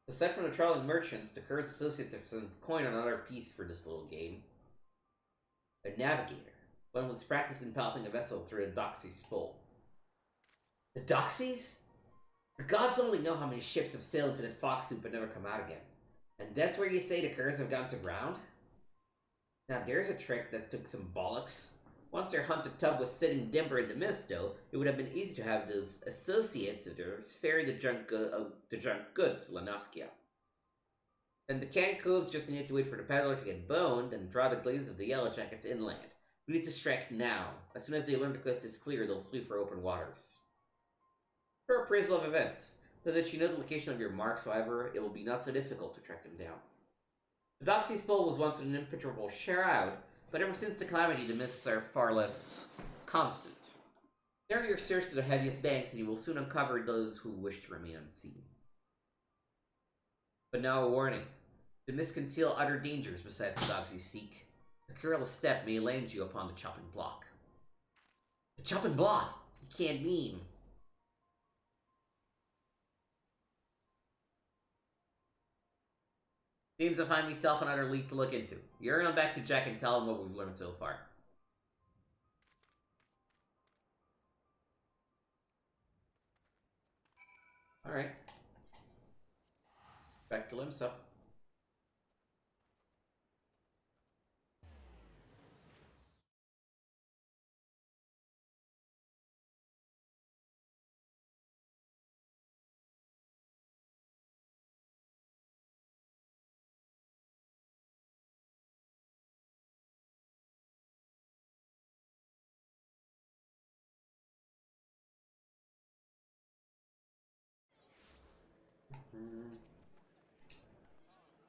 Aside from the trawling merchants, the curs' associates have some coin on another piece for this little game. A navigator. One who's practiced in piloting a vessel through the Doxy's pull. The Doxies? The gods only know how many ships have sailed into that fox tube but never come out again. And that's where you say the curs have gone to ground? Now there's a trick that took some bollocks. Once their haunted tub was sitting dimmer in the mist, though, it would have been easy to have those associates of theirs ferry the junk goods to Lanaskia. And the candy coves just needed to wait for the peddler to get boned and draw the glazes of the yellow jackets inland. We need to strike now. As soon as they learn the coast is clear, they'll flee for open waters. For appraisal of events, though that you know the location of your marks, however, it will be not so difficult to track them down. The Doxy's pole was once an impenetrable shroud, but ever since the calamity, the mists are far less constant. Narrow your search to the heaviest banks, and you will soon uncover those who wish to remain unseen. But now a warning. The mist conceal other dangers besides the dogs you seek. A careless step may land you upon the chopping block. The chopping block? You can't mean. Seems I find myself another lead to look into. You're on back to Jack and tell him what we've learned so far. Alright. Back to Limsa.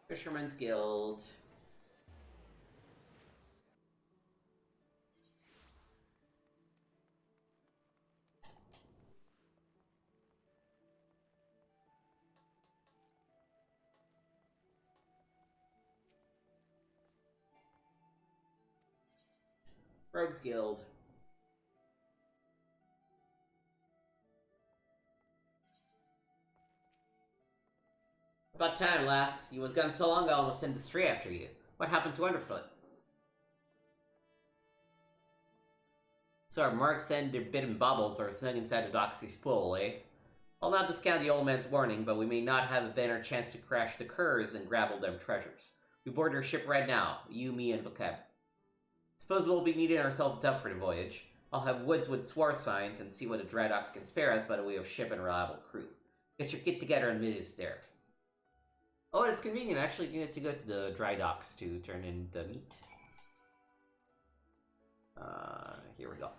Fisherman's Guild. Rogues Guild. About time, lass. You was gone so long I almost sent a stray after you. What happened to Underfoot? So our marks and their bitten baubles are snug inside the Doxy's pool, eh? I'll not discount the old man's warning, but we may not have a better chance to crash the Curs and grab all them treasures. We board our ship right now, you, me, and Vocab. Suppose we'll be needing ourselves a tub for the voyage. I'll have Woods with Swarth signed and see what the dry docks can spare us by the way of ship and reliable crew. Get your kit together and meet us there. Oh, it's convenient. I actually need to go to the dry docks to turn in the meat. Here we go.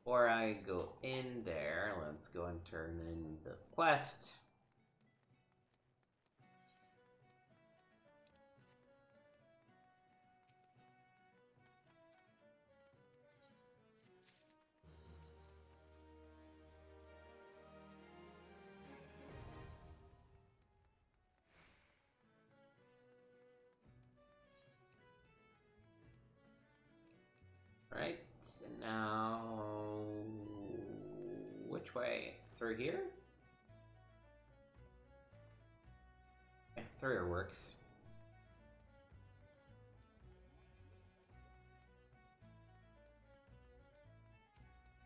Before I go in there, let's go and turn in the quest. Right, and now... which way? Through here? Yeah, through here works.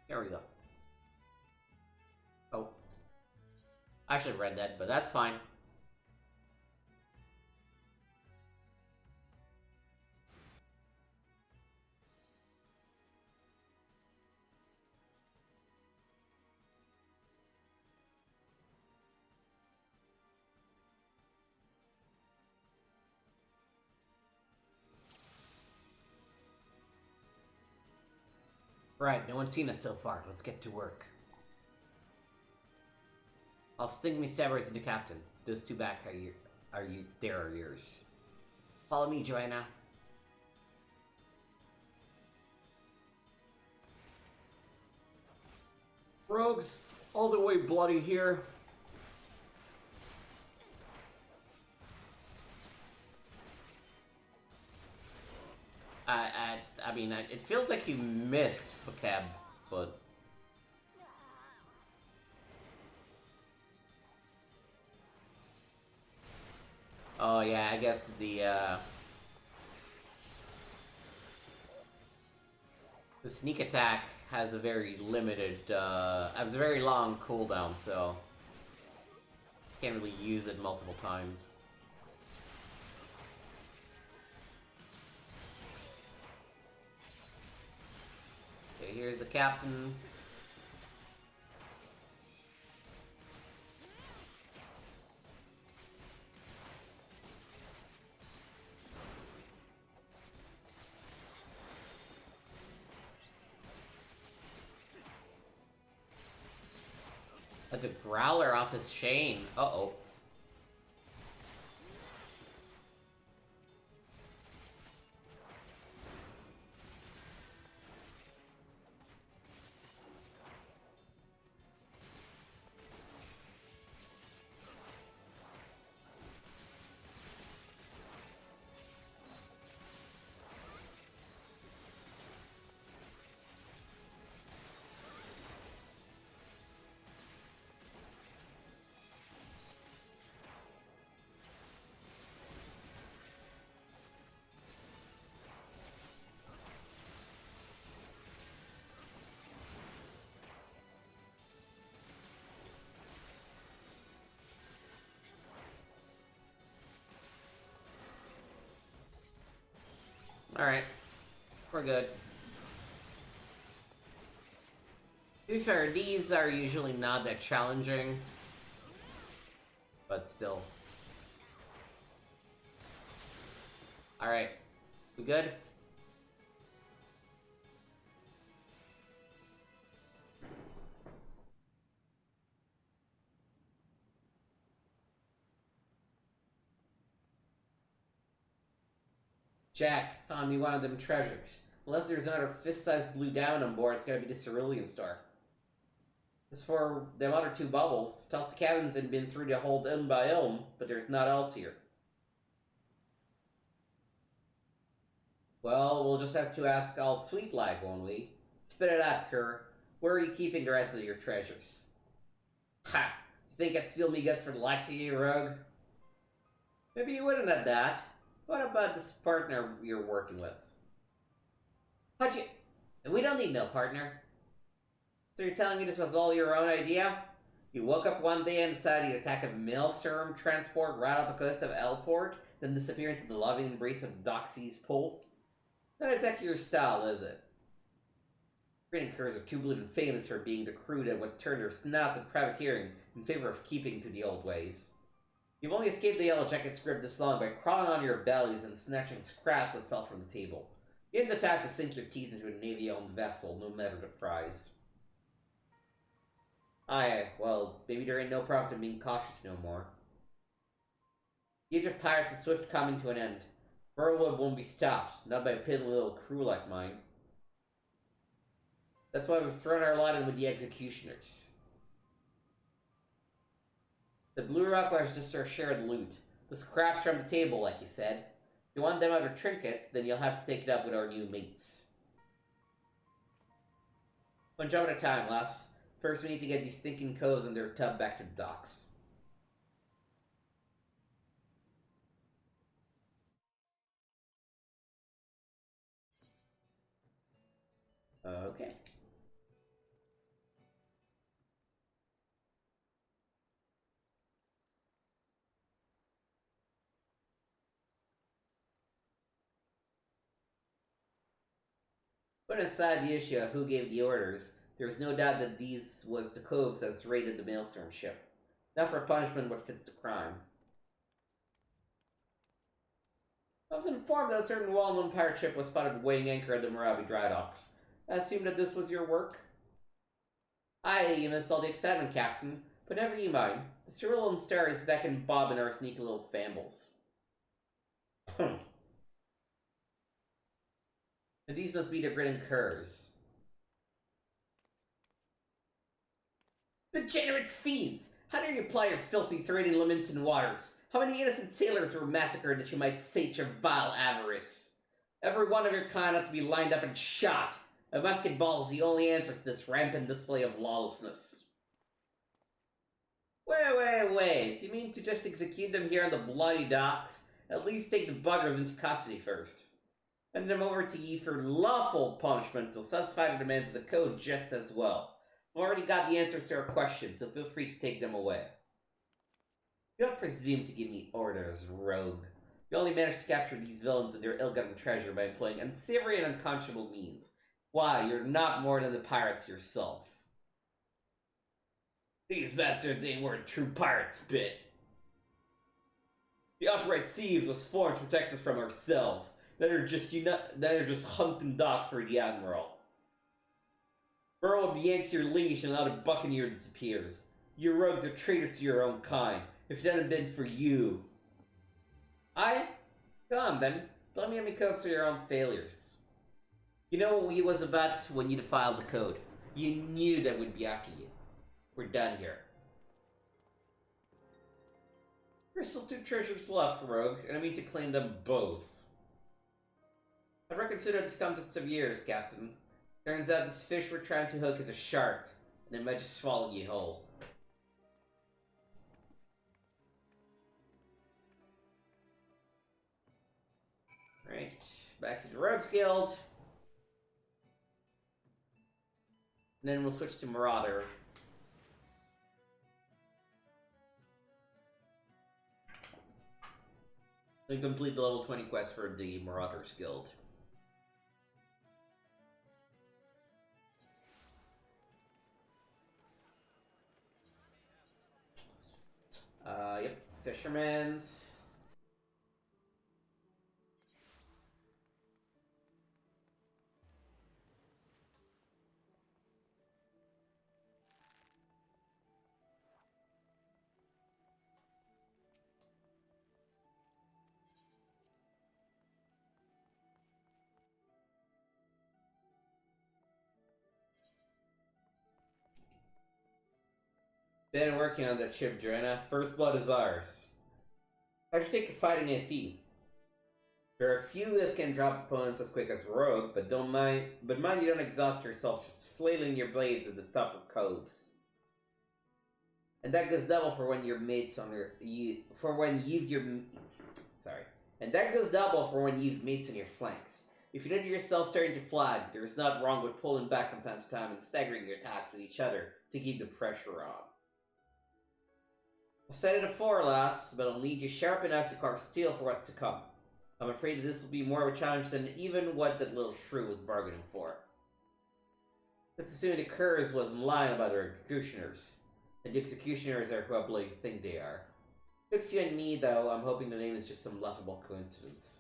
Here we go. Oh. I should have read that, but that's fine. Right, no one's seen us so far. Let's get to work. I'll sting me stabbers into Captain. Those two back are yours. Follow me, Joanna. Rogues, all the way bloody here. I mean, it feels like you missed Vocab, but... Oh yeah, I guess the, The sneak attack has a very limited, has a very long cooldown, so can't really use it multiple times. Okay, here's the captain. The growler off his chain. Uh-oh. Alright. We're good. To be fair, these are usually not that challenging. But still. Alright. We good? Jack, found me one of them treasures. Unless there's another fist-sized blue diamond on board, it's gotta be the cerulean star. As for them other two bubbles, tossed the cabins and been through the hold Ilm by Ilm, but there's not else here. Well, we'll just have to ask all sweet like, won't we? Spit it out, Kerr. Where are you keeping the rest of your treasures? Ha! You think I'd steal me guts for the likes of you, Rug? Maybe you wouldn't at that. What about this partner you're working with? How'd you... We don't need no partner. So you're telling me this was all your own idea? You woke up one day and decided to attack a maelstrom transport right off the coast of Elport, then disappear into the loving embrace of the Doxy's pool? Not exactly your style, is it? Grinning curs are too blooming famous for being the crew that would turn their snouts at privateering in favor of keeping to the old ways. You've only escaped the Yellow Jacket's grip this long by crawling on your bellies and snatching scraps that fell from the table. You didn't attempt to sink your teeth into a Navy-owned vessel, no matter the prize. Aye, well, maybe there ain't no profit in being cautious no more. The age of pirates is swift coming to an end. Burlwood won't be stopped, not by a piddling little crew like mine. That's why we've thrown our lot in with the executioners. The Blue Rock was just our shared loot. The scraps from the table, like you said. If you want them other trinkets, then you'll have to take it up with our new mates. One job at a time, lass. First, we need to get these stinking coves and their tub back to the docks. Okay. Putting aside the issue of who gave the orders, there is no doubt that these was the coves that raided the Maelstrom ship. Not for punishment what fits the crime. I was informed that a certain well-known pirate ship was spotted weighing anchor at the Moravi dry docks. I assume that this was your work? Aye, you missed all the excitement, Captain. But never you mind. The cerulean star is back in Bob and our sneaky little fambles. And these must be the grinning curs. Degenerate fiends! How dare you ply your filthy thread in Leminson waters? How many innocent sailors were massacred that you might sate your vile avarice? Every one of your kind ought to be lined up and shot. A musket ball is the only answer to this rampant display of lawlessness. Wait. You mean to just execute them here on the bloody docks? At least take the buggers into custody first. Hand them over to ye for lawful punishment till satisfy the demands of the code just as well. I've already got the answers to our questions, so feel free to take them away. You don't presume to give me orders, rogue. You only managed to capture these villains and their ill-gotten treasure by employing unsavory and unconscionable means. Why, you're not more than the pirates yourself. These bastards ain't worth true pirates' bit. The upright thieves was formed to protect us from ourselves. They're just hunting dogs for the admiral. Burrow yanks your leash and another buccaneer disappears. You rogues are traitors to your own kind. If it hadn't been for you. Go on then. Let me have me codes for your own failures. You know what we was about when you defiled the code. You knew that we'd be after you. We're done here. There's still 2 treasures left, rogue, and I mean to claim them both. I've reconsidered this contest of years, Captain. Turns out this fish we're trying to hook is a shark, and it might just swallow you whole. Right, back to the Rogues Guild. And then we'll switch to Marauder. Then complete the level 20 quest for the Marauders Guild. Yep, Fisherman's. Been working on that ship, Joanna. First blood is ours. How'd you think of fighting AC? There are a few that can drop opponents as quick as Rogue, but mind you don't exhaust yourself just flailing your blades at the tougher coves. And that goes double for when your mates on your And that goes double for when you've mates on your flanks. If you know yourself starting to flag, there's not wrong with pulling back from time to time and staggering your attacks with each other to keep the pressure on. I said it afore, lass, but I'll need you sharp enough to carve steel for what's to come. I'm afraid that this will be more of a challenge than even what that little shrew was bargaining for. Let's assume the curs was in line about their executioners. And the executioners are who I believe think they are. Looks you and me, though, I'm hoping the name is just some laughable coincidence.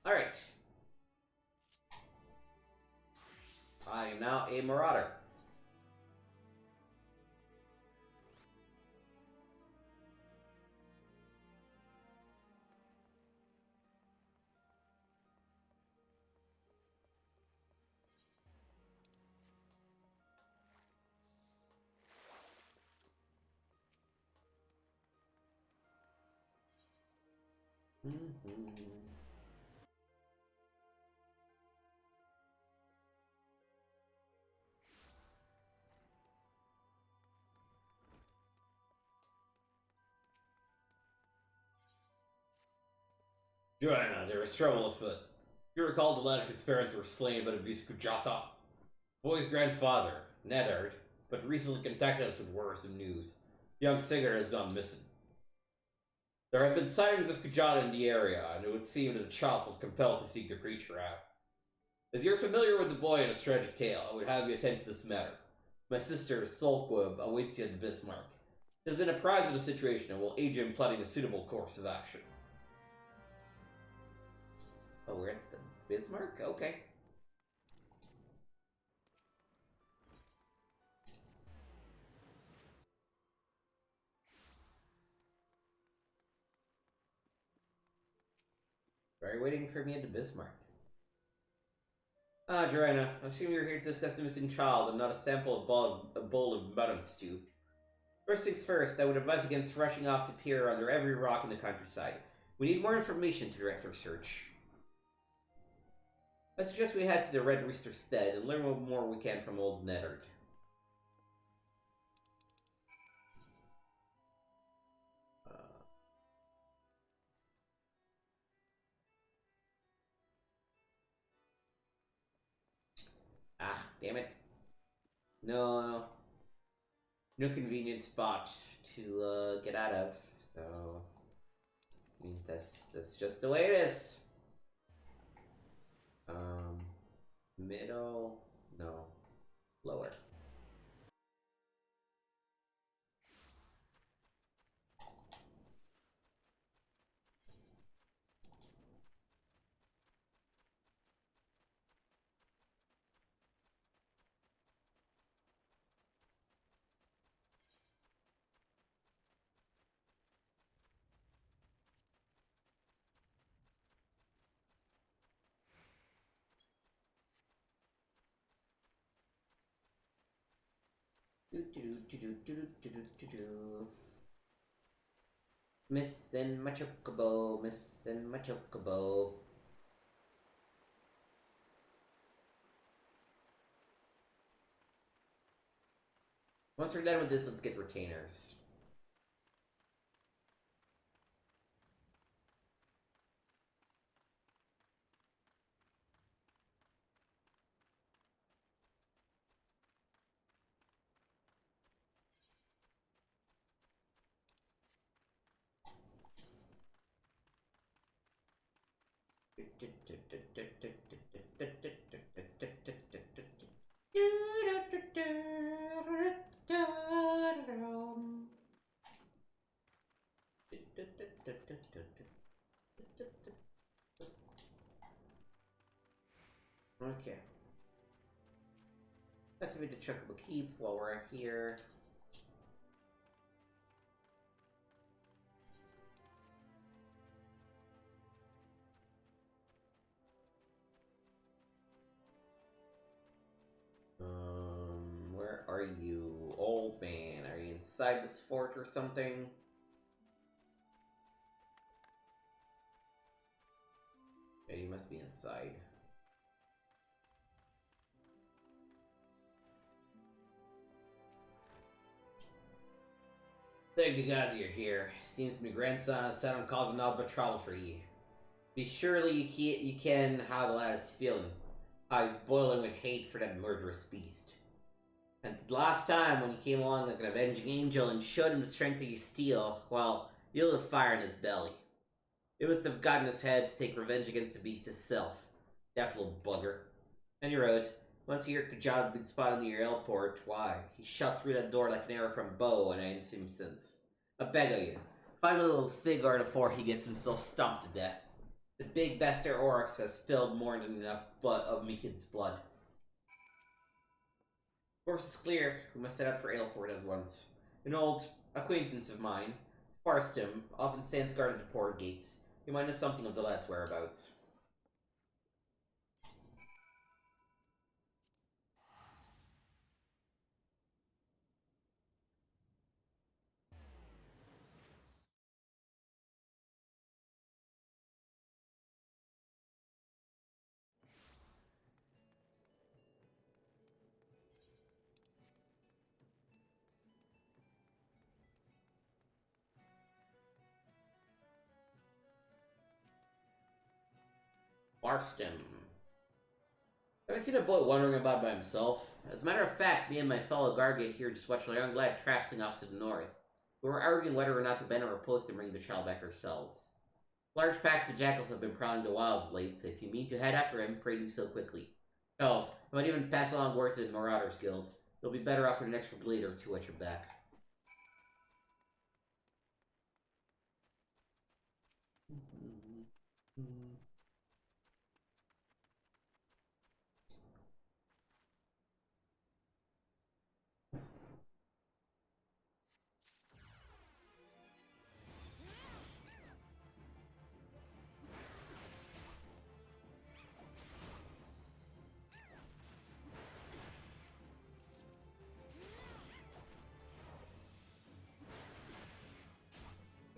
Alright. I am now a Marauder. Joanna, there is trouble afoot. You recall the lad his parents were slain by the Biskujata. The boy's grandfather, Nedard, but recently contacted us with worrisome news. Young Sigurd has gone missing. There have been sightings of Kujata in the area, and it would seem that the child felt compelled to seek the creature out. As you're familiar with the boy and his tragic tale, I would have you attend to this matter. My sister, Solquib, awaits you at the Bismarck. She has been apprised of the situation and will aid you in plotting a suitable course of action. Oh, we're at the Bismarck? Okay. Are you waiting for me at the Bismarck? Ah, Joanna, I assume you're here to discuss the missing child and not a sample of a bowl of mutton stew. First things first, I would advise against rushing off to peer under every rock in the countryside. We need more information to direct our search. I suggest we head to the Red Rooster Stead and learn what more we can from old Neddard. Damn it. No convenient spot to get out of, so I mean that's just the way it is. Middle, no, lower. Missing my chocobo, missing my chocobo. Once we're done with this, let's get retainers. Okay. Activate the Chocobo Keep while we're here. Where are you, old man? Are you inside this fort or something? Yeah, you must be inside. Thank the gods you're here. Seems my grandson has set on causing all but trouble for ye. Be surely you can how the lad is feeling. How he's boiling with hate for that murderous beast. And the last time when you came along like an avenging angel and showed him the strength of your steel, well, you lit a fire in his belly. It must have gotten his head to take revenge against the beast itself. Daft little bugger. And you're right. Once he heard Kajad had been spotted near airport, why, he shot through that door like an arrow from a bow, and I ain't seen him since. I beg of you, find a little cigar before he gets himself stomped to death. The big bester Oryx has spilled more than enough of Meekid's blood. Course is clear, we must set out for airport at once. An old acquaintance of mine, Farstum, often stands guard at the port gates. He might know something of the lad's whereabouts. Farstum. Ever seen a boy wandering about by himself? As a matter of fact, me and my fellow Gargate here just watched a young lad traipsing off to the north. We were arguing whether or not to bend our post and bring the child back ourselves. Large packs of jackals have been prowling the wilds of late, so if you mean to head after him, pray do so quickly. Fellows, I might even pass along word to the Marauders Guild. You'll be better off with an extra blade or two at your back.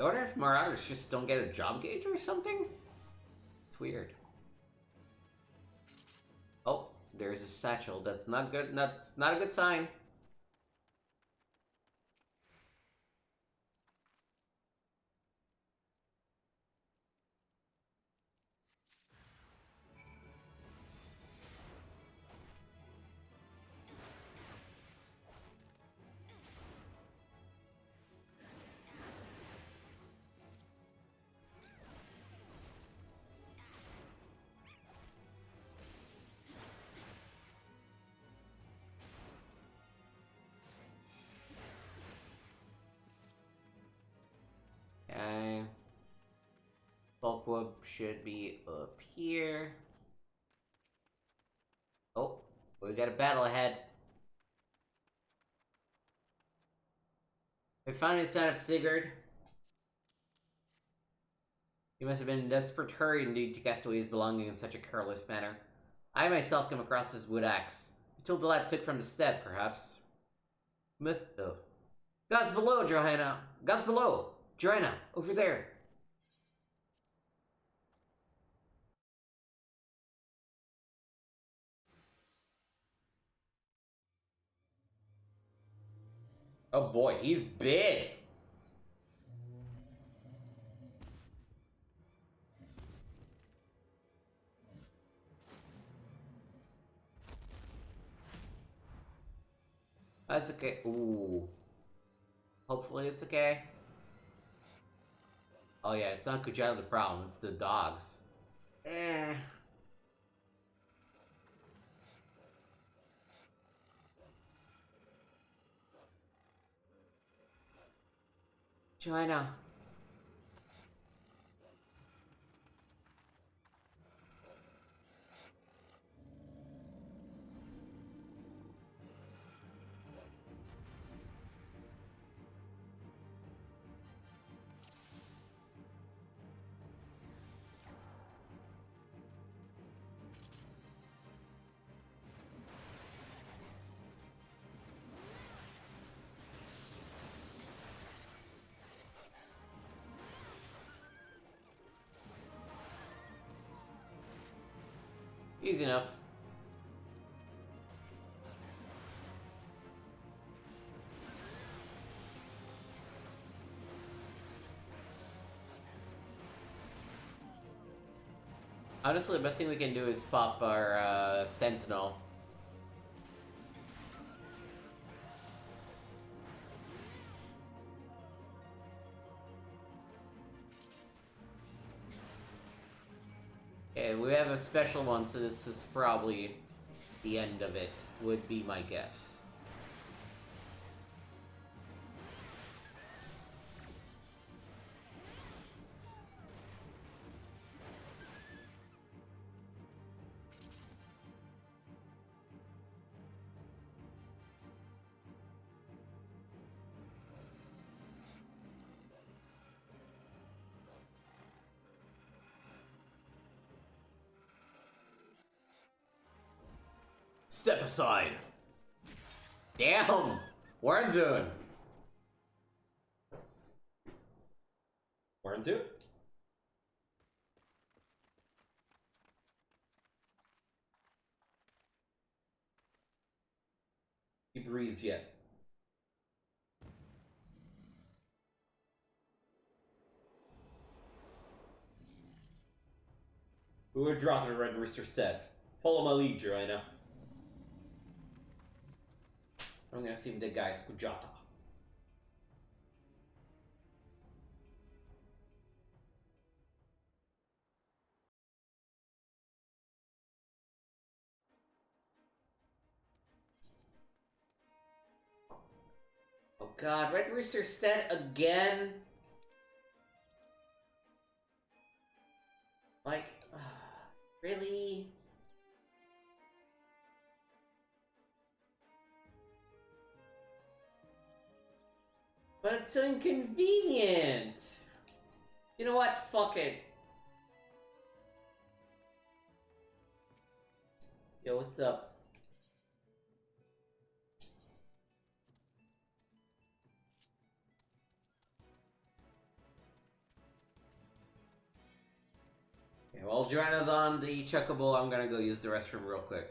I wonder if Marauders just don't get a job gauge or something? It's weird. there's a satchel. That's not good. That's not a good sign. Okay. Bulk whoop should be up here. Oh, we got a battle ahead. We finally signed up Sigurd. He must have been in desperate hurry indeed to cast away his belongings in such a careless manner. I myself came across this wood axe. I told the lad took from the stead, perhaps. Oh. God's below, Johanna! God's below! Joanna, over there! Oh boy, he's big! That's okay. Ooh. Hopefully it's okay. Oh yeah, it's not Kujata the problem, it's the dogs. Eh. Joanna. Easy enough. Honestly, the best thing we can do is pop our Sentinel. Okay, we have a special one, so this is probably the end of it, would be my guess. Step aside! Damn! Warnzone! Warnzone? He breathes yet. We would draw to the Red Rooster stead. Follow my lead, Joanna. I'm gonna see if the guy's Kujata. Oh god, Red Rooster stead again? Like, really? But it's so inconvenient! You know what? Fuck it. Yo, what's up? Okay, while Joanna's on the checkable, I'm gonna go use the restroom real quick.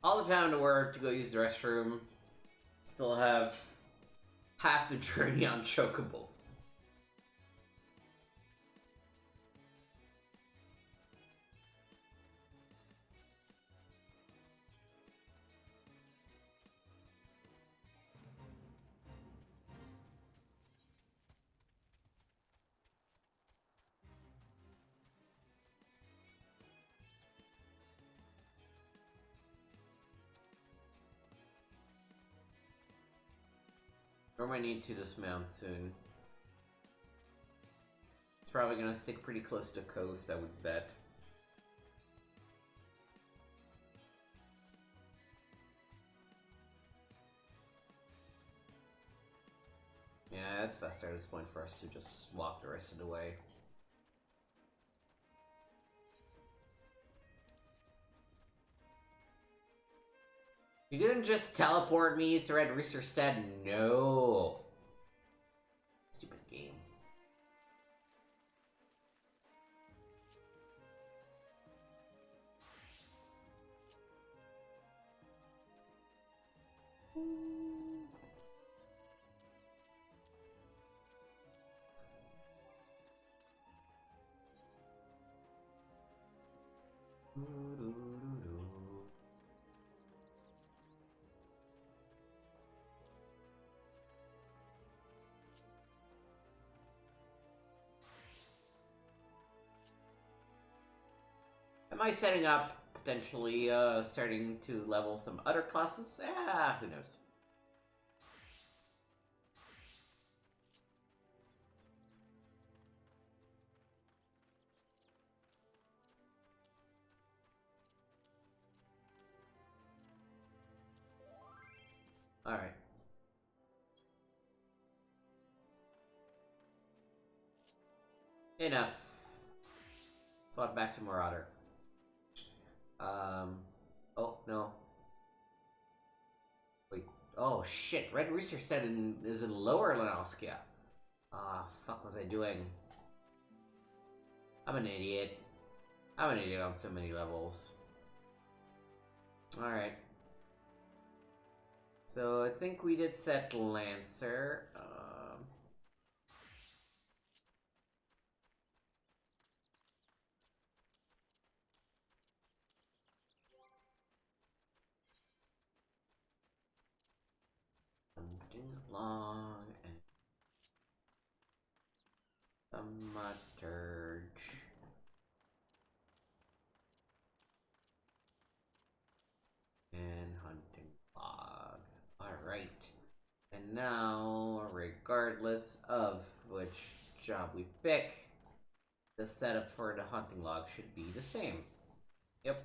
all the time to work to go use the restroom. Still have half the journey on Chocobo. Or might need to dismount soon. It's probably gonna stick pretty close to coast, I would bet. Yeah, it's faster at this point for us to just walk the rest of the way. You couldn't just teleport me to Red Rooster Stead? No. Stupid game. Am I setting up, potentially, starting to level some other classes? Yeah, who knows. Alright. Enough. Swap back to Marauder. Oh, no. Wait. Oh, shit. Red Rooster said is in Lower Lenoskia. Ah, fuck was I doing? I'm an idiot. I'm an idiot on so many levels. Alright. So, I think we did set Lancer. Long and Thaumaturge. And Hunting Log. Alright. And now, regardless of which job we pick, the setup for the Hunting Log should be the same. Yep.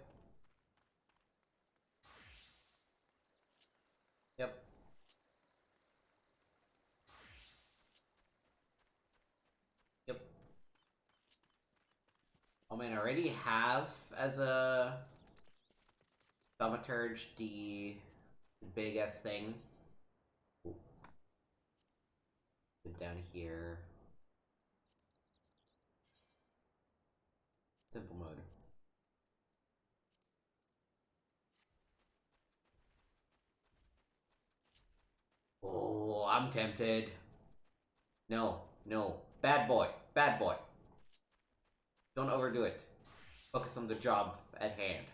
Yep. Yep. I mean, I already have as a Thaumaturge the biggest thing. Ooh. Down here. Simple mode. Oh, I'm tempted. No, no. Bad boy. Bad boy. Don't overdo it. Focus on the job at hand.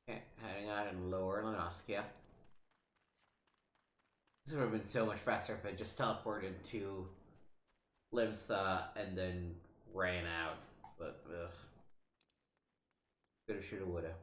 Okay, heading out in Lower Lenoskia. This would have been so much faster if I just teleported to Limsa and then ran out. But, ugh. Coulda, shoulda, woulda.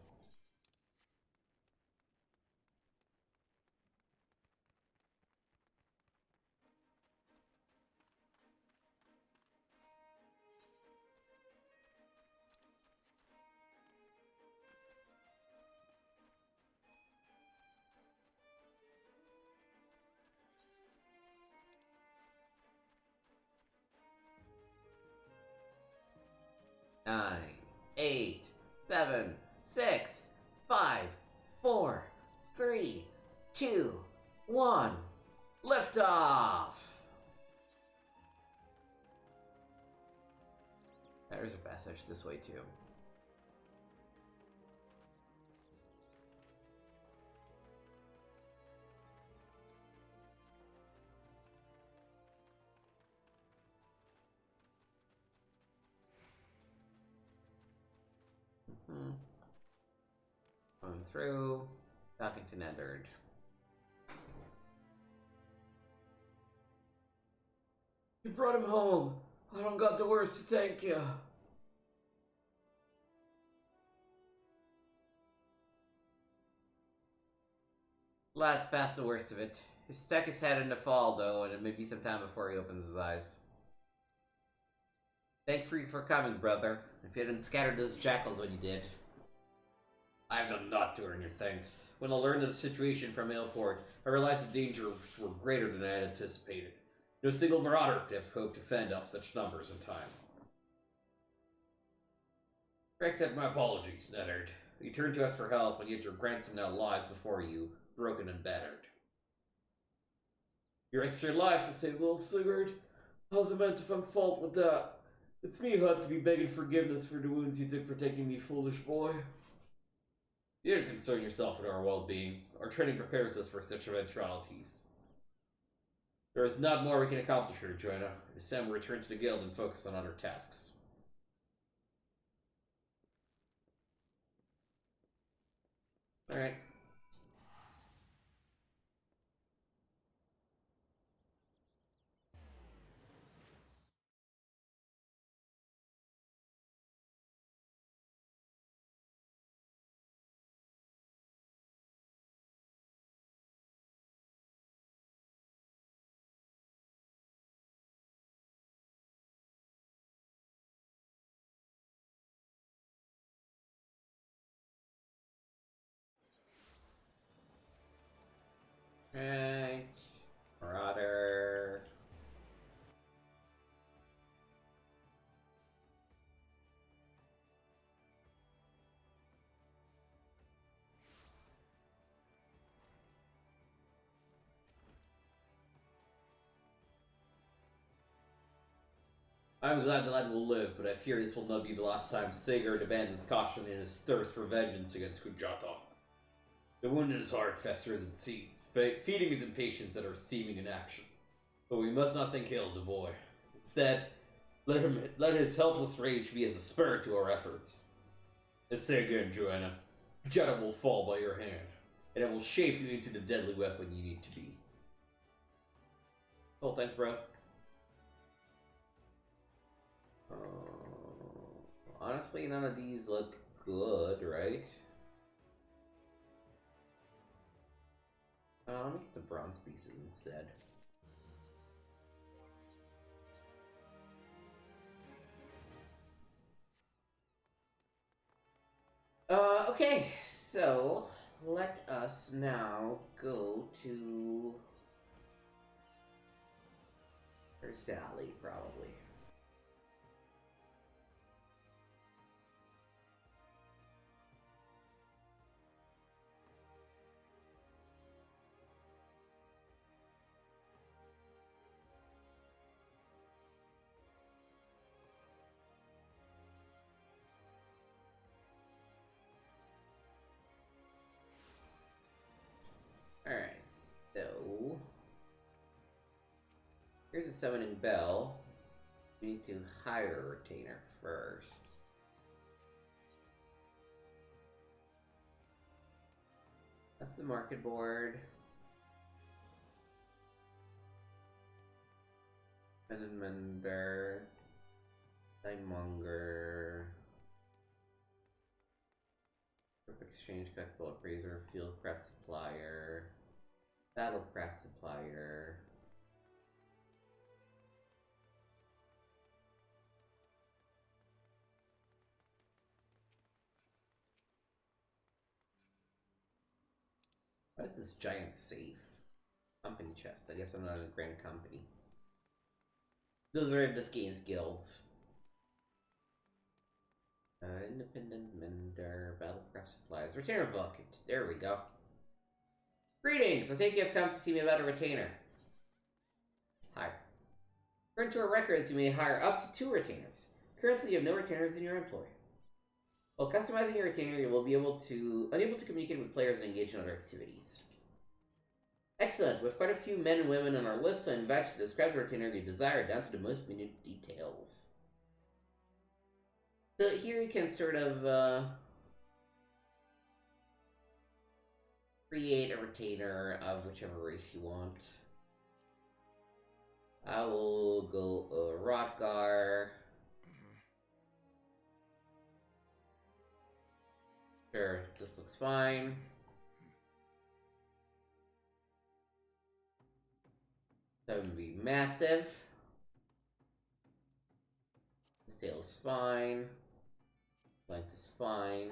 Nine, 8, 7, 6, 5, 4, 3, 2, 1. Liftoff! There's a passage this way too. Going through, talking to Nethard. You brought him home. I don't got the words to thank you. Lad's past the worst of it. He's stuck his head in the fall, though, and it may be some time before he opens his eyes. Thank you for coming, brother. If you hadn't scattered those jackals when you did. I've done naught to earn your thanks. When I learned of the situation from Ailport, I realized the dangers were greater than I had anticipated. No single marauder could have hoped to fend off such numbers in time. Accept my apologies, Nethard. You turned to us for help, and yet your grandson now lies before you, broken and battered. You risked your lives to save little Sigurd. How's it meant to find fault with that? It's me who ought to be begging forgiveness for the wounds you took protecting me, foolish boy. You don't concern yourself with our well-being. Our training prepares us for such eventualities. There is not more we can accomplish here, Joanna. It's time we return to the guild and focus on other tasks. Alright. Right. Marauder. I'm glad the lad will live, but I fear this will not be the last time Sigurd abandons caution in his thirst for vengeance against Kujata. The wound in his heart festers and seeds, feeding his impatience at our seeming inaction. But we must not think ill of the boy. Instead, let his helpless rage be as a spur to our efforts. Let's say again, Joanna, Kujata will fall by your hand, and it will shape you into the deadly weapon you need to be. Oh, thanks, bro. Honestly, none of these look good, right? Let me get the bronze pieces instead. Okay, so let us now go to Sally, probably. Alright, so here's a summoning bell. We need to hire a retainer first. That's the market board. Mender, Timemonger, exchange, collectible appraiser, fieldcraft supplier, battlecraft supplier. What is this giant safe? Company chest. I guess I'm not in a grand company. Those are this game's guilds. Independent Mender, Battlecraft Supplies, Retainer Vacant. There we go. Greetings! I take you have come to see me about a retainer. Hi. According to our records, you may hire up to 2 retainers. Currently, you have no retainers in your employ. While customizing your retainer, you will be unable to communicate with players and engage in other activities. Excellent. With quite a few men and women on our list, I invite you to describe the retainer you desire down to the most minute details. So here you can sort of create a retainer of whichever race you want. I will go Rotgar. Sure, this looks fine. That would be massive. This tail is fine. Length is fine.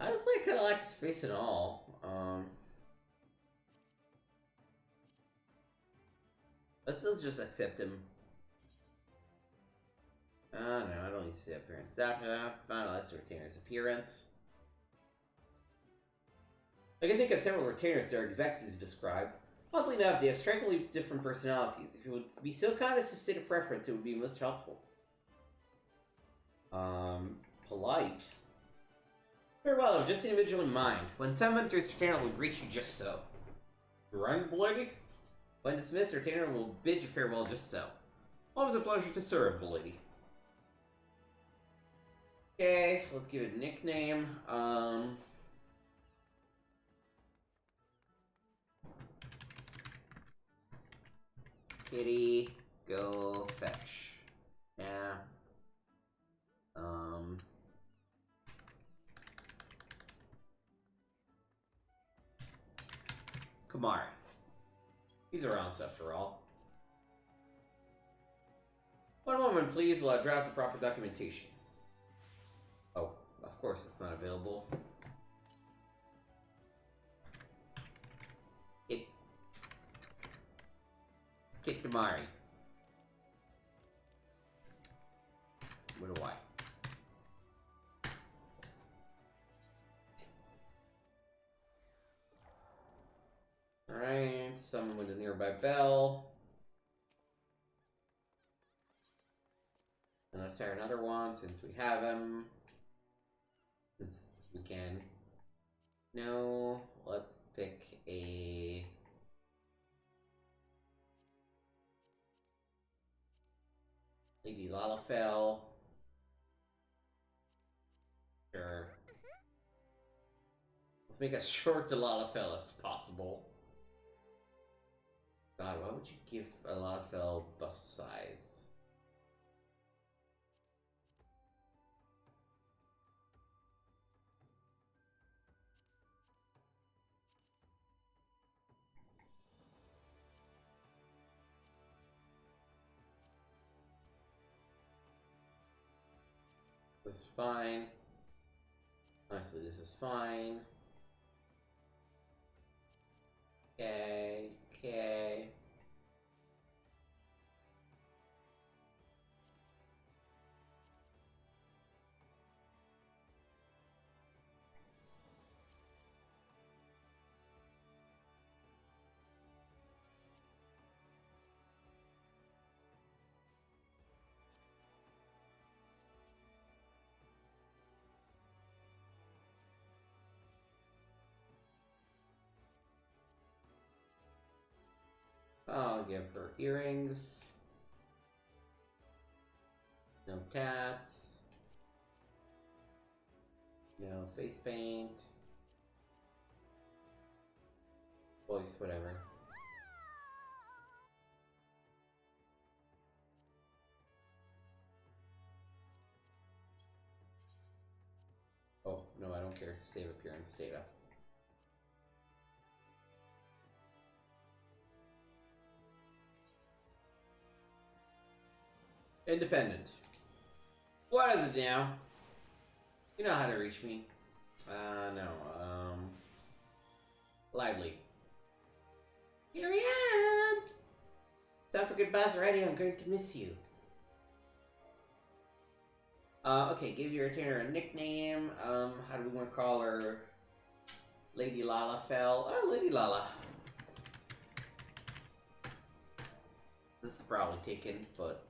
Honestly, I kind of like his face and all. Let's just accept him. No, I don't need to see appearance. Staff finalize the retainer's appearance. I can think of several retainers that are exactly as described. Oddly enough, they have strikingly different personalities. If you would be so kind as to state a preference, it would be most helpful. Polite. Very well, just an individual in mind. When summoned, your retainer will greet you just so. Run, lady? When dismissed, your retainer will bid you farewell just so. Always a pleasure to serve, lady. Okay, let's give it a nickname. Kitty, go fetch. Yeah. Kamari. He's around after all. One moment, please, while I draft the proper documentation. Oh, of course it's not available. Kick Kamari. What do I? Alright, summon with a nearby bell. And let's start another one since we have him. Since we can. No, let's pick a... Lady Lalafell. Sure. Let's make as short to Lalafell as possible. God, why would you give a Lalafell bust size? This is fine. Honestly, this is fine. Okay, okay. I'll give her earrings. No tats. No face paint. Voice, whatever. Oh, no, I don't care to save appearance data. Independent. What is it now? You know how to reach me. No, Lively. Here I am! Time for goodbyes already, I'm going to miss you. Okay, give your retainer a nickname. How do we want to call her? Lady Lalafell. Oh, Lady Lala. This is probably taken, but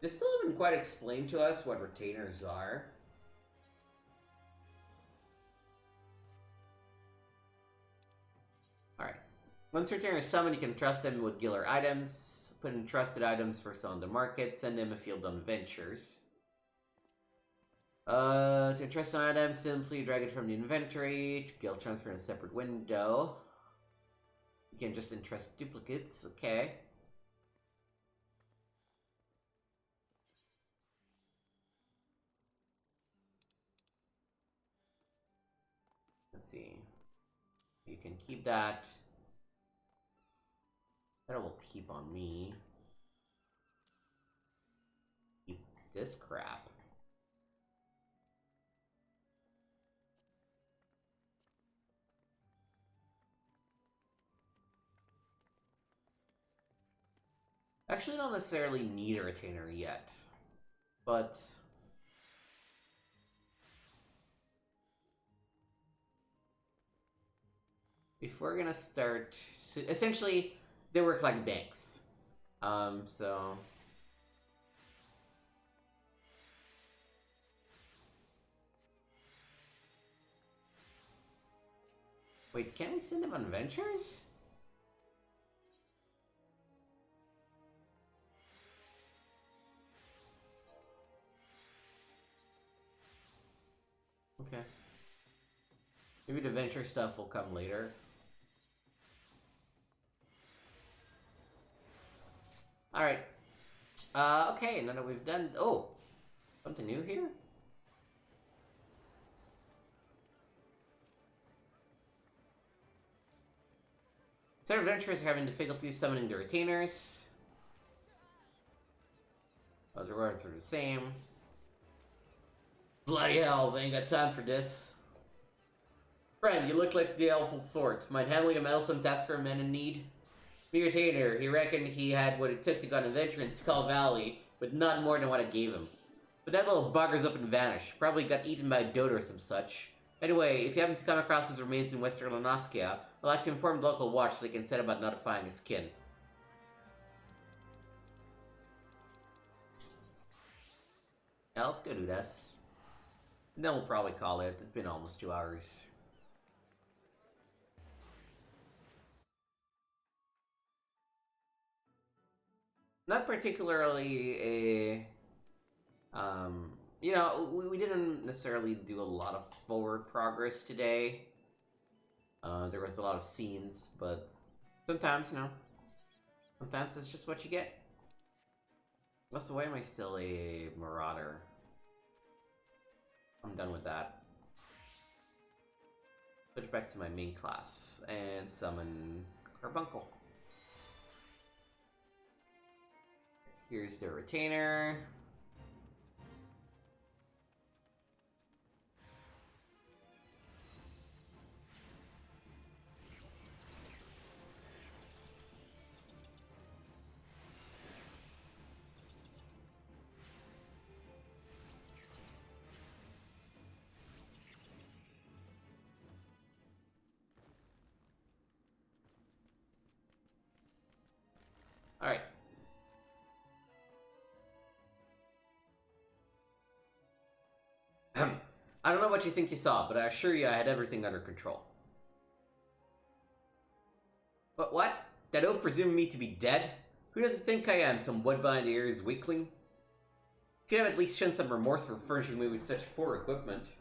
They still haven't quite explained to us what retainers are. Alright. Once retainers summoned, you can trust them with Giller items, put in trusted items for sale on the market, send them afield on adventures. To entrust an item, simply drag it from the inventory, to guild transfer in a separate window. You can just entrust duplicates, okay. Let's see. You can keep that. That will keep on me. Keep this crap. Actually, don't necessarily need a retainer yet, but if we're gonna start, essentially, they work like banks. So wait, can we send them on adventures? Okay. Maybe the adventure stuff will come later. Alright. Okay, now that we've done... Oh! Something new here? Some adventurers are having difficulties summoning the retainers. Other words are the same. Bloody hells, I ain't got time for this. Friend, you look like the helpful sort. Mind handling a meddlesome task for a man in need? Me retainer, he reckoned he had what it took to go on an adventure in Skull Valley, but not more than what I gave him. But that little bugger's up and vanished. Probably got eaten by a dodo or some such. Anyway, if you happen to come across his remains in Western Lonoskia, I'd like to inform the local watch so they can set about notifying his kin. Yeah, let's go do this. And then we'll probably call it. It's been almost 2 hours. Not particularly a... you know, we didn't necessarily do a lot of forward progress today. There was a lot of scenes, but sometimes, you know, sometimes it's just what you get. What's the way am I still a marauder? I'm done with that. Switch back to my main class and summon Carbuncle. Here's the retainer. Alright. I don't know what you think you saw, but I assure you I had everything under control. But what? That oaf presumed me to be dead? Who does it think I am, some wood-behind-the-ears weakling? You could have at least shown some remorse for furnishing me with such poor equipment.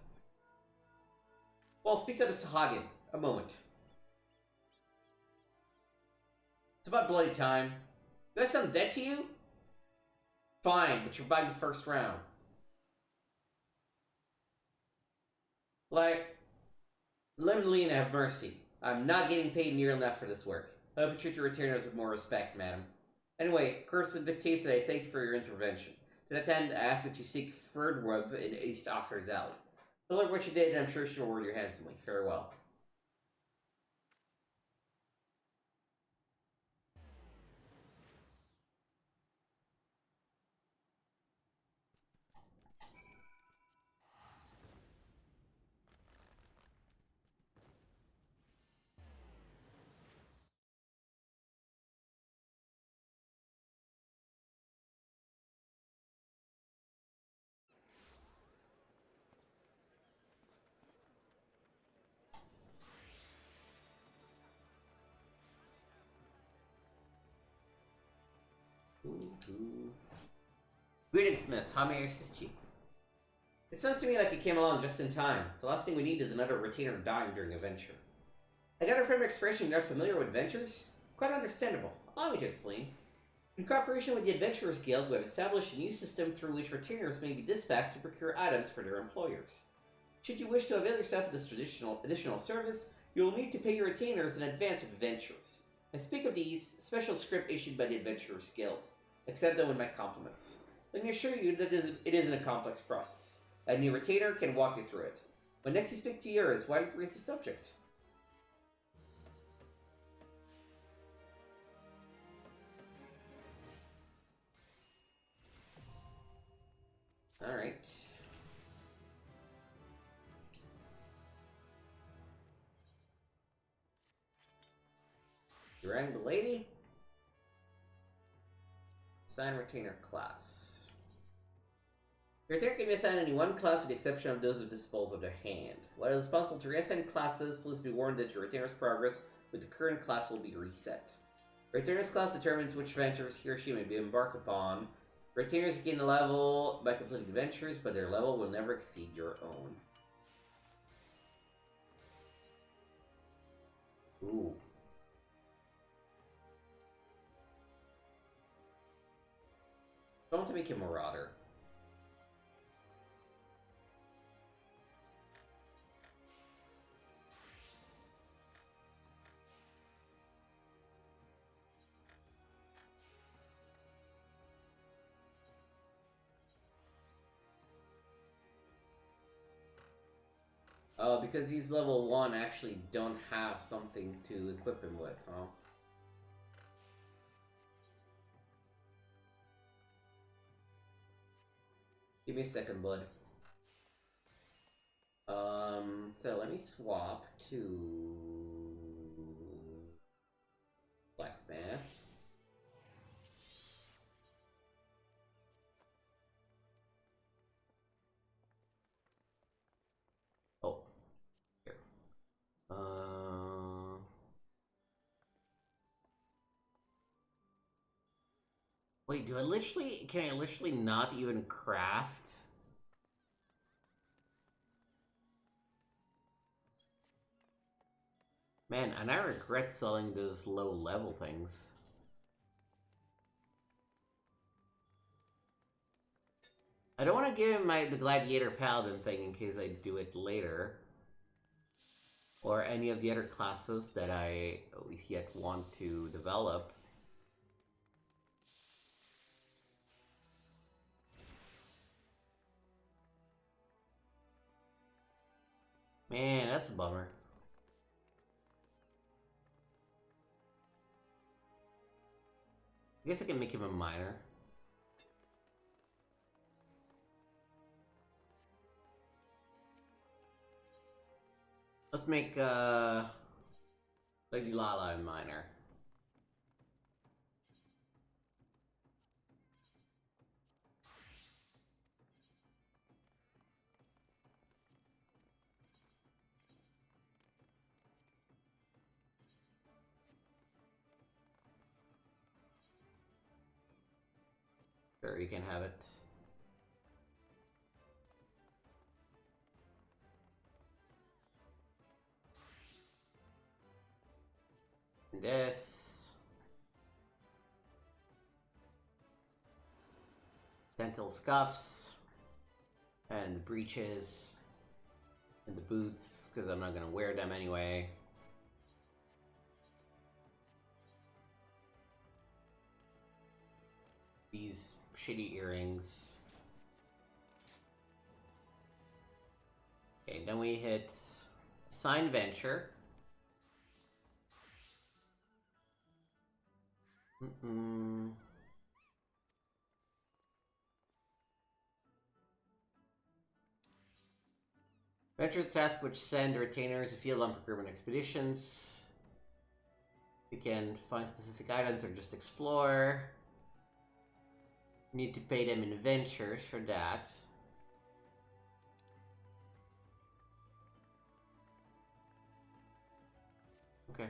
Well, speak of the Sahagin. A moment. It's about bloody time. Do I sound dead to you? Fine, but you're buying the first round. Like, let me have mercy. I'm not getting paid near enough for this work. I hope you treat your returners with more respect, madam. Anyway, Curse dictates that I thank you for your intervention. To that end, I ask that you seek Ferdweb in East Ocker's Alley. Tell her what you did, and I'm sure she'll reward you handsomely. Farewell. Greetings, miss. How may I assist you? It sounds to me like you came along just in time. The last thing we need is another retainer dying during a venture. I gather from your expression you're not familiar with ventures? Quite understandable. Allow me to explain. In cooperation with the Adventurers Guild, we have established a new system through which retainers may be dispatched to procure items for their employers. Should you wish to avail yourself of this additional service, you will need to pay your retainers in advance of the ventures. I speak of these special script issued by the Adventurers Guild. Accept them with my compliments. Let me assure you that it isn't a complex process. A new retainer can walk you through it. When next you speak to yours, why don't you raise the subject? Alright. You rang the lady? Assign retainer class. Your retainer can be assigned only one class with the exception of those of disposal of their hand. While it is possible to reassign classes, please be warned that your retainer's progress with the current class will be reset. The retainer's class determines which ventures he or she may be embarked upon. Retainers gain a level by completing ventures, but their level will never exceed your own. Ooh. I want to make him a Marauder. Oh, because he's level 1, I actually don't have something to equip him with, huh? Give me a second, bud. So let me swap to Blacksmith. Oh, here. Wait, can I literally not even craft? Man, and I regret selling those low level things. I don't want to give him the Gladiator Paladin thing in case I do it later. Or any of the other classes that I yet want to develop. Man, that's a bummer. I guess I can make him a miner. Let's make Lady Lala a miner. Sure, you can have it. This. Dental scuffs. And the breeches. And the boots, because I'm not going to wear them anyway. These shitty earrings. Okay, then we hit Assign Venture. Venture the task which send retainers afield on procurement expeditions. You can find specific items or just explore. You need to pay them in ventures for that. Okay.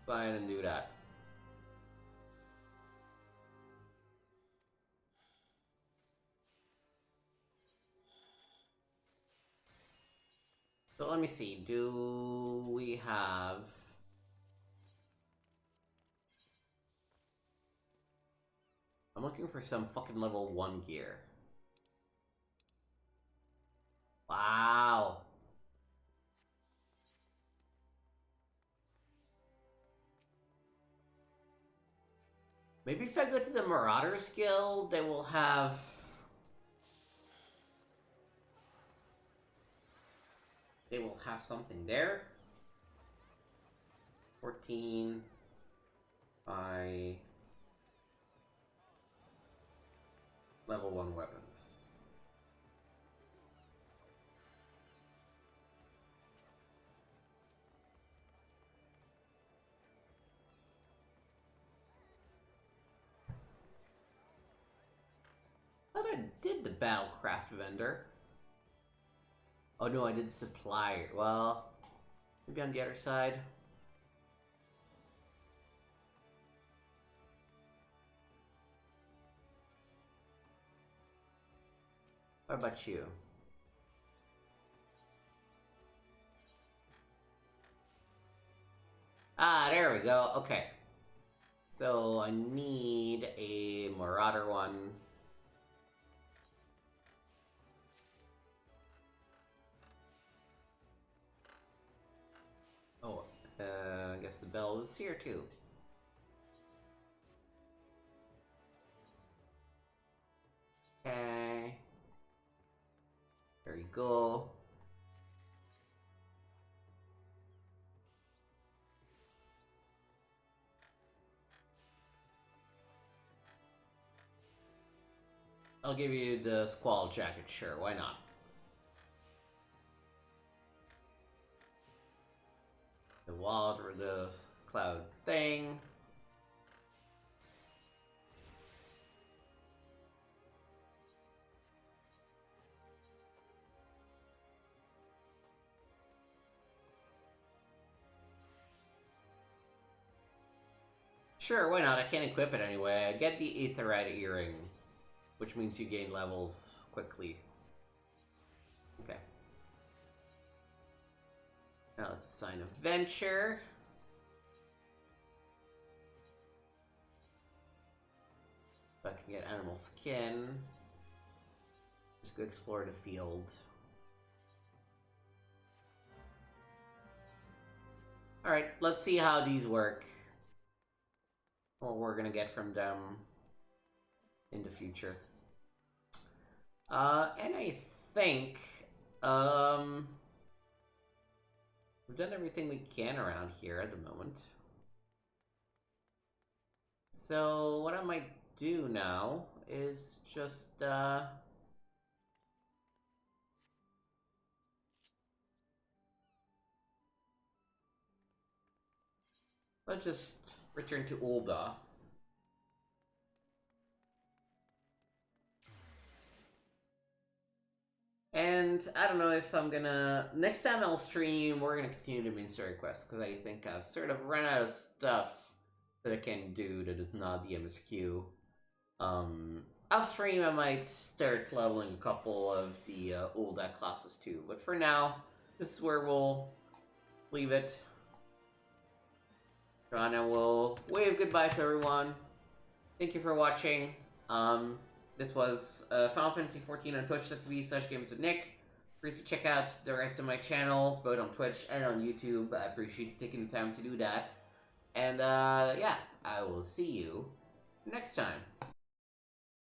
Go ahead and do that. So let me see, do we have... I'm looking for some fucking level 1 gear. Wow. Maybe if I go to the Marauders Guild, they will have... They will have something there. 14 by level 1 weapons. I thought I did the Battlecraft vendor. Oh no, I did supplier. Well, maybe on the other side. What about you? Ah, there we go. Okay. So I need a Marauder one. Oh, I guess the bell is here too. Okay. There you go. I'll give you the Squall jacket, sure, why not? The wall or the cloud thing. Sure, why not? I can't equip it anyway. I get the Aetherite earring, which means you gain levels quickly. Okay. Now let's assign a venture. If I can get animal skin. Just go explore the field. Alright, let's see how these work. What we're gonna get from them in the future. And I think, we've done everything we can around here at the moment. So, what I might do now is just, let's just return to Ul'dah. And I don't know if I'm gonna... Next time I'll stream, we're gonna continue the main story quest, because I think I've sort of run out of stuff that I can do that is not the MSQ. Off stream, I might start leveling a couple of the Ul'dah classes too, but for now, this is where we'll leave it. Joanna will wave goodbye to everyone. Thank you for watching. This was Final Fantasy XIV on twitch.tv/gameswithnick. Free to check out the rest of my channel, both on Twitch and on YouTube. I appreciate you taking the time to do that. And yeah, I will see you next time.